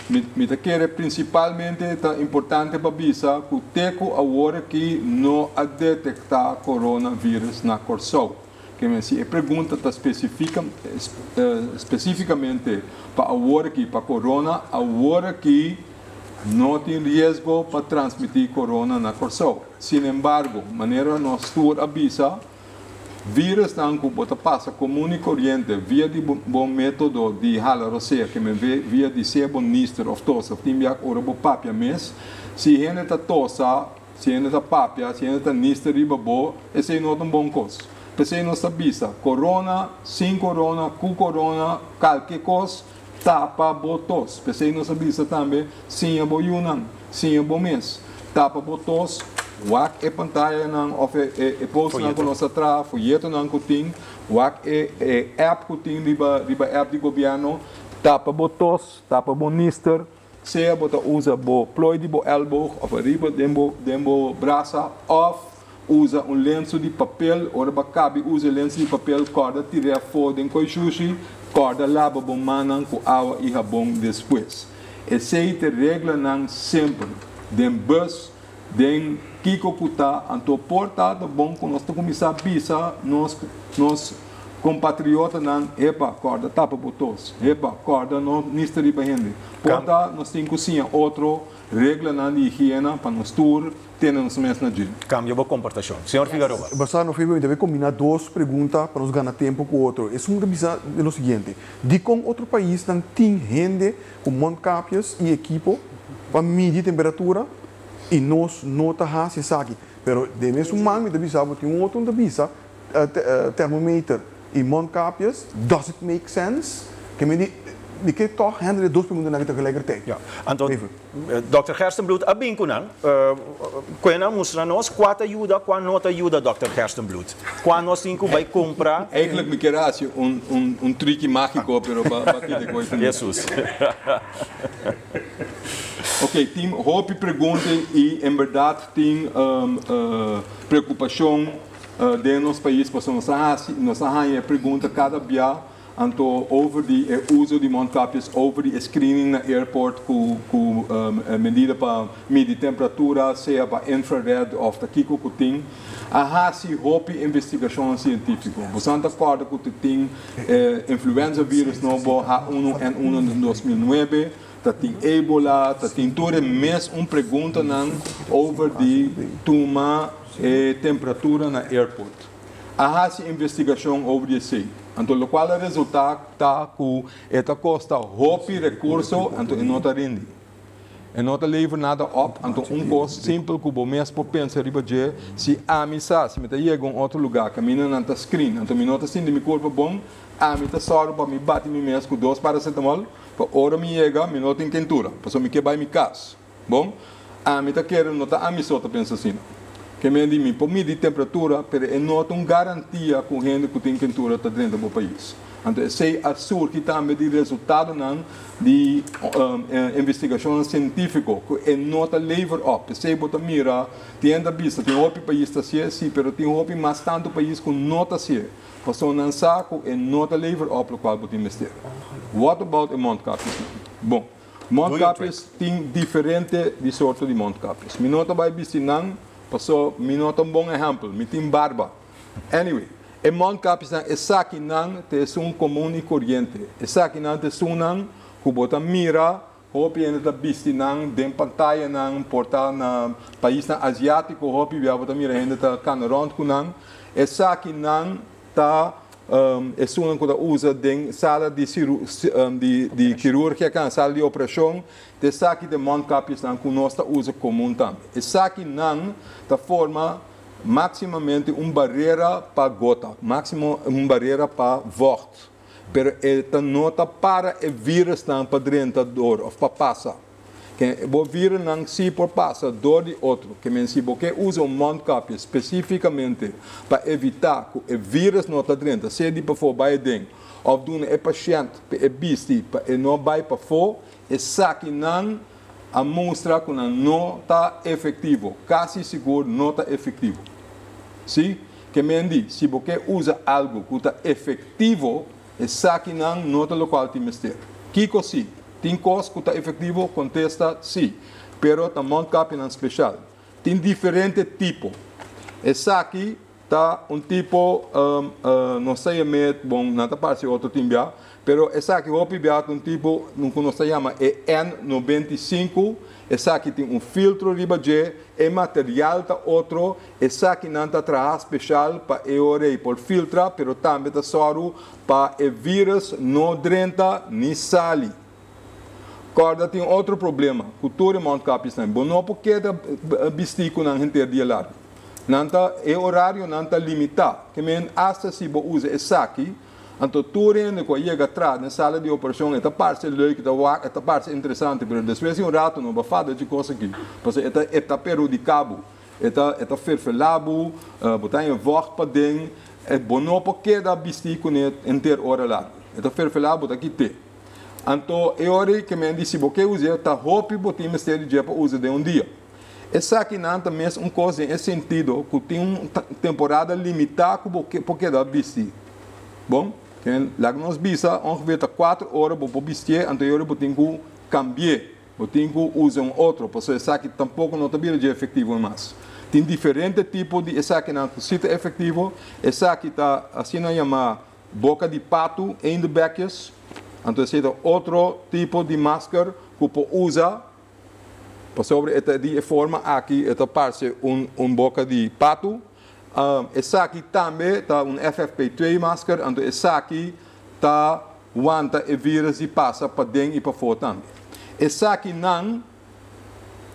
Me quer principalmente é importante para bisa que o teco agora que não a detectar coronavírus na corção. Que me se pergunta está especificamente para agora que para corona, agora que não tem risco para transmitir corona na corção. Sin embargo, maneira nós tu avisa vírus não que passa comum e corrente via de bom método de halarosea que me via de sebo níster of tosa timbiak ora bo papia mes se gente tá tosa se gente tá papia se gente tá níster riba bo esse não é um bom coisa porque nós sabia corona sem corona com corona qualquer coisa tapa botos porque nós sabia também sem a boiunan sem a bom mês tapa botos wak e pantalla nang of e post nang kono sa tra folheto nang kuting wak e app kuting riba app di gobyerno tapa botos tapa bonister seja bota usa bo ploy di bo elbow of riba dembo braça of usa lenço de papel ora bacabi usa lenço de papel corda tira foda em sushi corda lava bom manang com água e sabão depois essa regra nang sempre dem bus den Kiko Kuta, anto porta bom que nós começar a bisa nós compatriotas não epa corda tapa botos epa corda não nista riba gente porta nós tem cozinha outro regra na higiene para nós tour temos mesmo na dia cambio de comportação senhor Figueroa Bastar no filme deve combinar duas perguntas para nos ganhar tempo com o outro é uma visa de lo seguinte de com outro país não tem gente com mondcapes e equipo para medir temperatura e nós não está se sabe, pero de mesmo manhã me avisa que outro não avisa termômetro e mondcapes, does it make sense? Que me die kan toch handelen 2 perguntas tegelijkertijd. Ja. Então, Dr. Gerstenbloed, a bem kunang, quando mostra nós quanto ajuda, quando não ajuda Dr. Gerstenbloed. Quando nós temos que comprar. Eigenlijk me quedasse un truque mágico, pero batida coisa. Jesus. Ok, tem hope pergunta e em verdade tem preocupação de nosso país, porque nós a pergunta cada dia anto over o uso de mondkapjes, over de screening na airport com medida para medir temperatura, seja para infrared ou para kiko que tem. A hope investigação científica. Você está acordo que tem influenza vírus novo H1N1 de 2009. Tem Ebola, tem todo mês pergunta over de toma temperatura na airport. A investigação over isso. Então, o qual é o resultado que esta costa hope recurso, então não está rende. E não está leva nada up, então custo simples que o mês por pensar de se a missa, se me chega a outro lugar, caminha na screen, então me nota assim de meu corpo bom, a mim está só para me bater me mês com 2 paracetamol, para hora me chega, me nota em quentura, para me quebrar minha casa. Bom, a mim está querendo notar a missa outra pensa assim. Que me diz, por medir temperatura, mas é nota garantia que o gente que tem quentura está dentro do país. Então, esse é sur que também de resultado de investigação científica, que é nota lever up. Se você mira, tem a vista, tem outro país que está assim, mas tem outro mais tanto país que nota assim. Então, não sabe que é nota lever up, o qual você investir. What about a mondkapjes? Bom, mondkapjes tem diferentes sortes de mondkapjes. Me nota vai vestir passou, me nota bom exemplo, me tem barba. Anyway, o mondkapjes é aqui não é comum e corrente. É aqui não é não que bota mira, hopi ainda viste não, dem pantalla não, portar na país asiático, hopi via bota mira ainda tá canaront com não. É aqui não tá é uma coisa usa em sala de cirurgia, sala de operação, de saque de mondkapjes não que nós usa comum também. É aqui não da forma maximamente barreira para gota, máximo barreira para vocht, pero esta nota para o vírus não para dentro dor ou para passar. Que o vírus não se por passa dor de outro, que men se porque usa mondkapje especificamente para evitar que o vírus não está dentro, se de para fora vai dentro, ou do paciente para bisti para não vai para fora, essa que não a mostra que não está efetivo, quase seguro não está efetivo. Sim? Que me diz, se você usa algo que está efetivo, essa que não está local de mistério. Que coisa? Tem coisa que está efetivo, contesta sim, pero tem mondkapje não especial. Tem diferente tipo. Essa aqui está tipo, não sei bom, não está parece outro time já. Pero essa aqui é tipo, não se chama N95, essa aqui tem filtro riba de, material tá outro, essa aqui não está atrás especial para eore por filtrar, pero também está só para o vírus não drenta nem sali. Agora tem outro problema, cultura e mondkapjes não, bom não porque vestir com a gente dia largo. Não tá horário não está limitado, que men hasta se você usa essa aqui. Então, tudo que chega atrás na sala de operação, esta parte é leuk, esta parte é interessante, mas depois de rato não vai fazer de coisa aqui. Porque esta peru de cabo, esta ferfelabo, botar em vocht para dentro, é bom não porque da vestir com inteiro hora lá. Esta ferfelabo está aqui te. Então, é hora que me disse, porque usa, está roupa e botar em mistério de para usar de dia. Essa aqui não também é uma coisa em sentido que tem uma temporada limitada porque da vestir. Bom? Lá nós bisa ongeveer 4 horas para vestir, anterior eu tenho que cambiar, eu tenho que usar outro, porque essa aqui tampouco não está de efetivo mais. Tem diferentes tipos de essa aqui não é efetivo, essa aqui está assim na chama boca de pato em the backs, então esse é outro tipo de máscara que pode usar, sobre esta de forma aqui, esta parte boca de pato. Essa aqui também está FFP2 máscara, então essa aqui está aguenta o vírus e passa para dentro e para fora também. Essa aqui não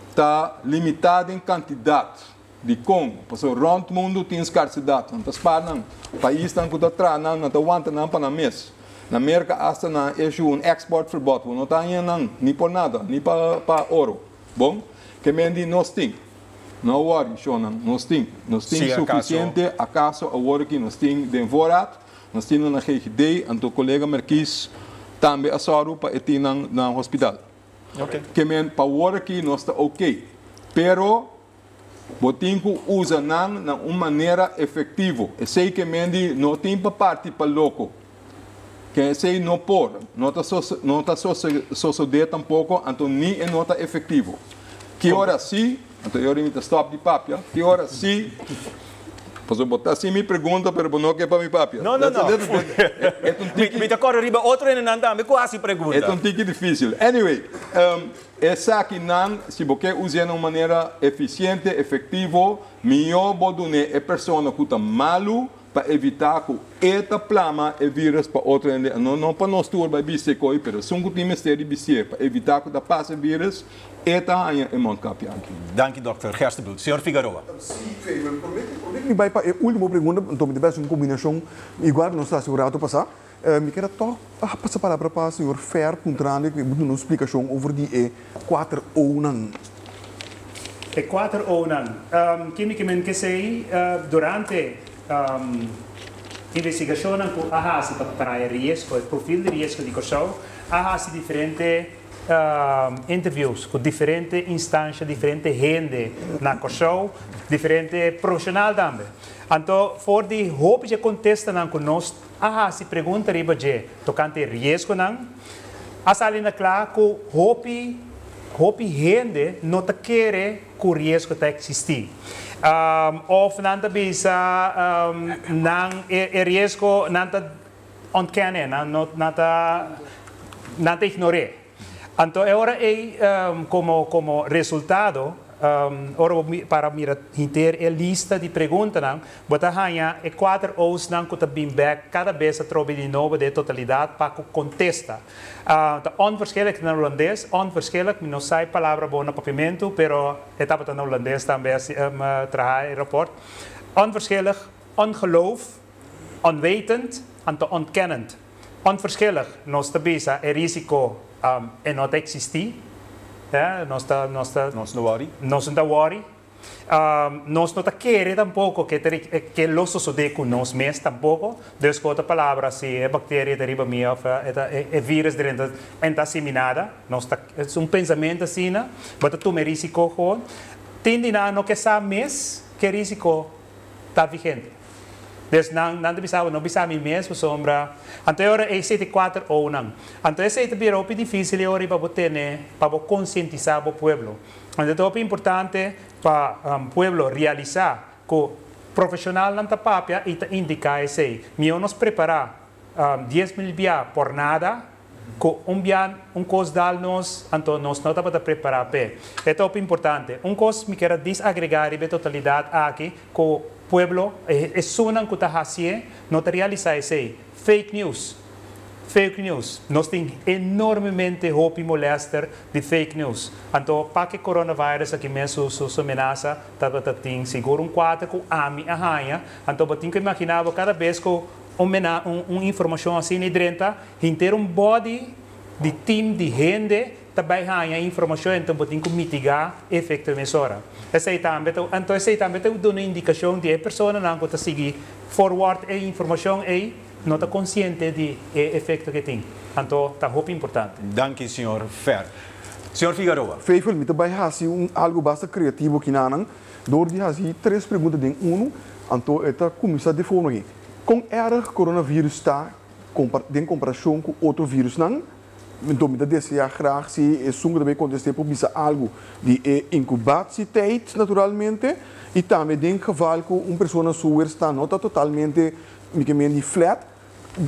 está limitada em quantidade de como, porque rond o mundo tem escassidade, então para não, país não está atrás, não está aguenta não para mês. Na América hasta na issue un exportverbod, não tá não, nem por nada, nem para ouro. Bom, que mendi nós tem. Não worry, Shonan, nós tem suficiente acaso a work que nós tem de voorraad, nós temos na GGD, en tu colega Marquis também a soro para ir na hospital. Okay. Que men para work nós está ok, pero botinco usa nan na uma maneira efetiva. E sei que mendi não tem para parte para louco. Que sei não por, não tá suceder tampouco, então nem é nota efetivo. Que hora sim, então eu me stop de papia. Que hora sim, posso botar assim me pergunta, pero não que para mi papia. Não. Me acordo riba outro em nanda, me quase pergunta. É um tique difícil. Anyway, essa aqui não, se você usa de uma maneira eficiente, efetiva, melhor bodune é pessoa que está malo para evitar que esta plama e vírus para outra não para nós turba bise coi, pero sungo time stedi bise para evitar que da passe vírus esta é mancapia aqui. Dank u, Dr. Gerstenbult. Senhor Figueroa. Sim, prometo que vai para a última pergunta, então me tivesse uma combinação igual não está segurado passar. Me quero só passar a palavra para o senhor Fer Puntrane, que vai dar uma explicação sobre de 4 ONAN. E 4 ONAN. Que sei, durante investigação com a para risco, o perfil de risco de Kosovo, há diferentes interviews com diferentes instâncias, diferentes gente na Kosovo, diferentes profissionais também. Então, for de hope de contesta com nós, se pergunta riba de tocante risco não, a salina claro que hope gente não te quer que o risco te existir. Of nanta bisa nang risco nanta ontkennen, nanta ignorar. Então, agora como resultado, para mirar a lista de perguntas, bota hanha 4 O's não que bem back cada vez a trobe de novo de totalidade para contesta. Onverschillig na holandês, onverschillig, não sai palavra boa no papimento, pero etapa na holandês também trabalha em rapport. Onverschillig, ongeloof, onwetend en ontkennend. Onverschillig, nós tabisa é risco não existir. Nós não worry. Nós não queremos tampouco que los sucede com nós mesmos tampouco. Deus outra palavra se é bactéria deriva minha, é vírus dentro está disseminada. Nós é um pensamento assim, mas tu me risco com. Tende não que sabe mesmo que risco está vigente. Dus não bisa mi mesmo sombra. Então agora é 74 ou não. Então esse é bem difícil agora para conscientizar o povo. Então é importante para o povo realizar que o profissional não está papia e indicar esse. Nós nos preparar 10.000 via por nada, que um coisa nos, então nós não estamos preparados. Então é importante. Coisa me quero desagregar a totalidade aqui que pueblo es una que está haciendo no te realiza ese fake news. Nós temos enormemente hope e molester de fake news. Então, para que coronavirus aqui mesmo sua ameaça, tem seguro 4 com a minha. Então, eu tenho que imaginar cada vez que uma informação assim dentro, ter body de time de gente também há informação, então eu tenho que mitigar o efeito emissora. Então, essa também dá uma indicação de a pessoa não está seguir forward a informação e não está consciente do efeito que tem. Então, está muito importante. Dank u, senhor Fer. Senhor Figueroa. Feifel, me também há algo bastante criativo aqui na door de hazi 3 perguntas em um, então esta começa de forma aqui. Com era coronavírus está em comparação com outro vírus não? Então, me deseja graag se é sungo também contestar por bisa algo de incubatietijd naturalmente e também em geval que uma pessoa sua está não está totalmente flat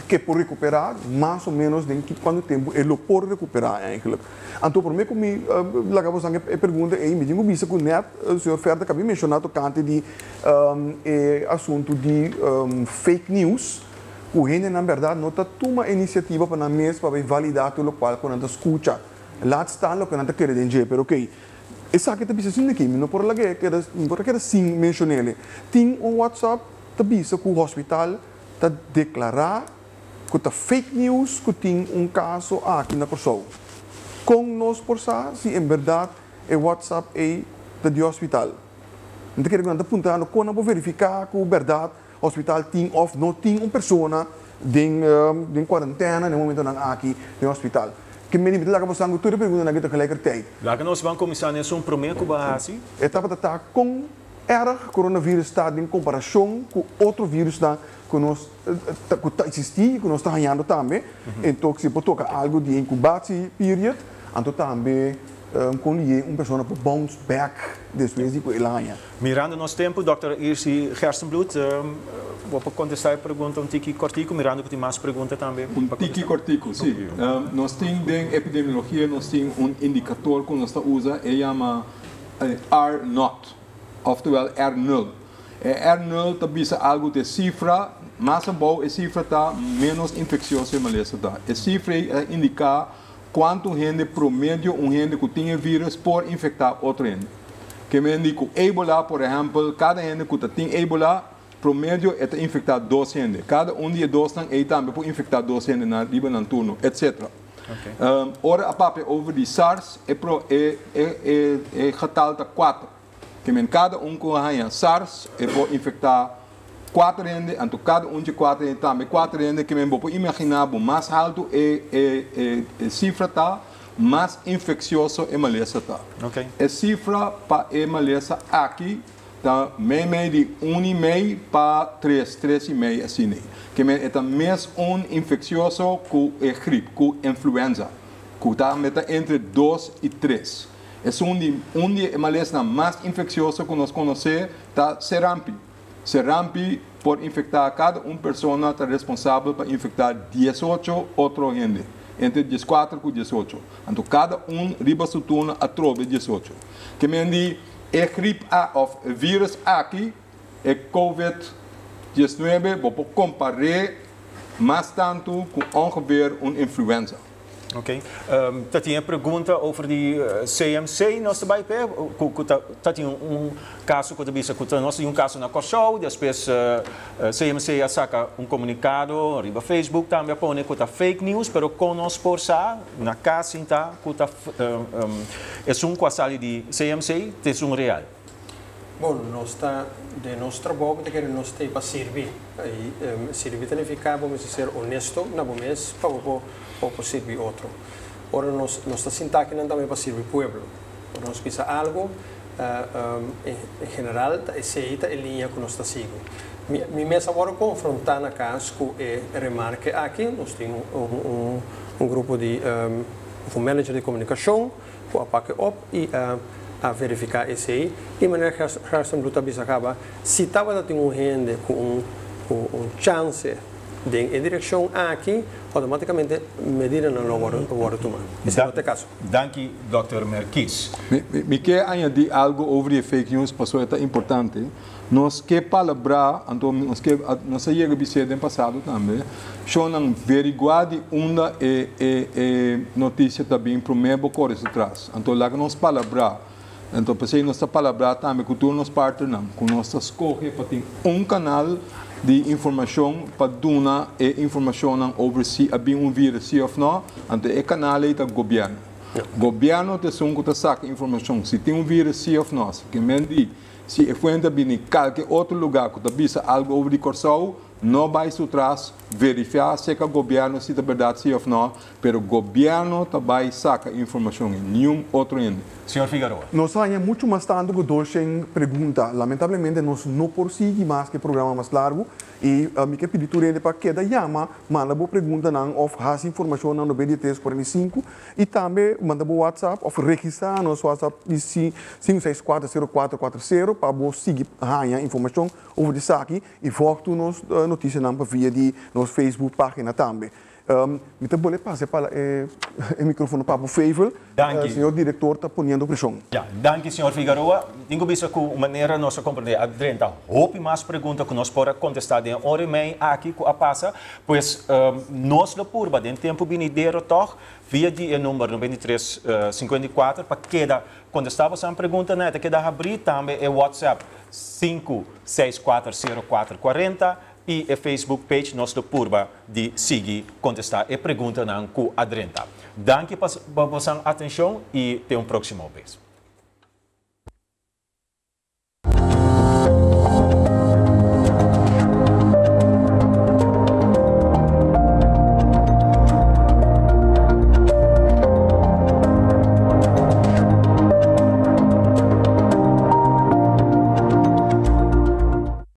que por recuperar mais ou menos de quanto tempo ele pode recuperar eigenlijk. Então, por mim, como lagamos a pergunta é me digo bisa que net o senhor Ferda acabou de mencionar tocante de assunto de fake news. O gente, na verdade, não está tomando iniciativa para nós para validar tudo o qual quando a escuta. Lá está o que não está querendo dizer, mas ok. Essa aqui está pensando aqui, não por lá que era sim mencionar. Tem WhatsApp, está pensando que o hospital está declarar que tá fake news que tem caso aqui na pessoa. Com nós por sa, se em verdade é WhatsApp é de hospital. Então quero que apontar no quando verificar que verdade hospital tem ou não tem uma pessoa em quarentena no momento aqui no hospital. Que me diz lá que você não tudo pergunta na guita gelijkertijd. Lá que nós vamos começar nesse primeiro base. Etapa tá com coronavírus está em comparação com outro vírus que nós está existindo, que nós está ganhando também. Então se pode tocar algo de incubação period, então também conhecer uma pessoa para bounce back depois de coelhanha. Mirando nosso tempo, Dr. Irsi Gerstenbloed, vou contestar a pergunta tiki cortico, mirando que tem mais perguntas também. Tiki cortico, sim. Nós temos em epidemiologia, nós temos indicador que nós usa, ele chama R0, oftewel R0. R0 está algo de cifra, mais boa a cifra está menos infeccioso malesa está. A cifra indica quanto gente promédio gente que tem vírus por infectar outro gente. Que me indica Ebola, por exemplo, cada gente que tem Ebola, promédio é infectar 2 gente. Cada dia 2 também pode infectar 2 gente na riba no turno, etc. Ora, a papo over de SARS é getal de 4. Que men cada que tem SARS pode infectar 4 gente, então cada de 4 gente também 4 gente que men pode imaginar mais alto a cifra tá, mais infeccioso é malesa tá. A cifra para a malesa aqui tá meio de 1,5 para 3,5 assim. Que men é mais infeccioso que a gripe, que a influenza, que está entre 2 e 3. É onde a malesa mais infecciosa que nós conhecemos está Serampi. Serampi, por infectar cada pessoa, está responsável por infectar 18 outros gente, entre 14 e 18. Então, cada riba su turno a trove 18. Que me diz, a gripe of vírus aqui, é COVID-19, vou comparar mais tanto com ongeveer influenza. Ok. Dat tinha pergunta over die CMC, nós também tinha caso que nós tinha caso na Corsol, depois CMC a saca comunicado, riba Facebook também põe que tá fake news, pero com nós por sa na casa tá que tá é quase de CMC, é real. Bom, nós está de nosso trabalho que nós temos para servir, aí servir significa vamos ser honesto, na vamos para servir outro. Ora nós está sentado aqui também para servir pueblo. Nós pensa algo em geral aceita em linha que nós está seguindo. Me mesa agora confrontar na casa com remarque aqui nós temos um grupo de um manager de comunicação que apaga op e a verificar esse aí, e maneira que a Assembleia bisa acaba, se estava tendo gente com chance de em direção aqui, automaticamente medida não agora tomar. Esse é o caso. Danke, Dr. Merkis. Me quer añadir algo sobre fake news, passou é importante. Nós que palavra, então nós chega a dizer no passado também, só não averiguar de onde é notícia também primeiro corre atrás. Então lá que nós palavra. Então, pensei nossa palavra também com todos os parceiros, com nossa escolha para ter canal de informação para dar informação sobre se havia vírus sim ou não. Então, é canal é do governo. O governo tem que sacar informação se tem vírus sim ou não. Que mendi se foi em qualquer outro lugar que avisa algo sobre Corsol, não vai atrás verificar se o governo se é verdade sim ou não, mas o governo também saca informação em nenhum outro ente. Senhor Figueroa. Nós temos muito mais tanto que dois perguntas. Lamentavelmente, nós não conseguimos mais que programa mais largo. E a minha peditura para que cada chama manda boa pergunta não of as informação no BD345 e também manda boa WhatsApp of registrar nosso WhatsApp de 5640440 para você seguir a informação over isso aqui e volta nos notícias não via de nosso Facebook página também. Me pode passar para o microfone para o Feivel. O senhor diretor está ponendo pressão. Danke, senhor Figueroa. Tenho visto que a maneira nós compreender a drenta houve mais perguntas que nós podemos contestar em hora e meia aqui com a passa, pois nós da Purba, em tempo venideiro, toch, via de número 9354 para cada contestar você uma pergunta, né? Queda abrir também é WhatsApp 5640440 e a Facebook page nós do Purba de seguir, contestar e perguntar não com adrenta. Danke para a vossa atenção e até um próximo vez.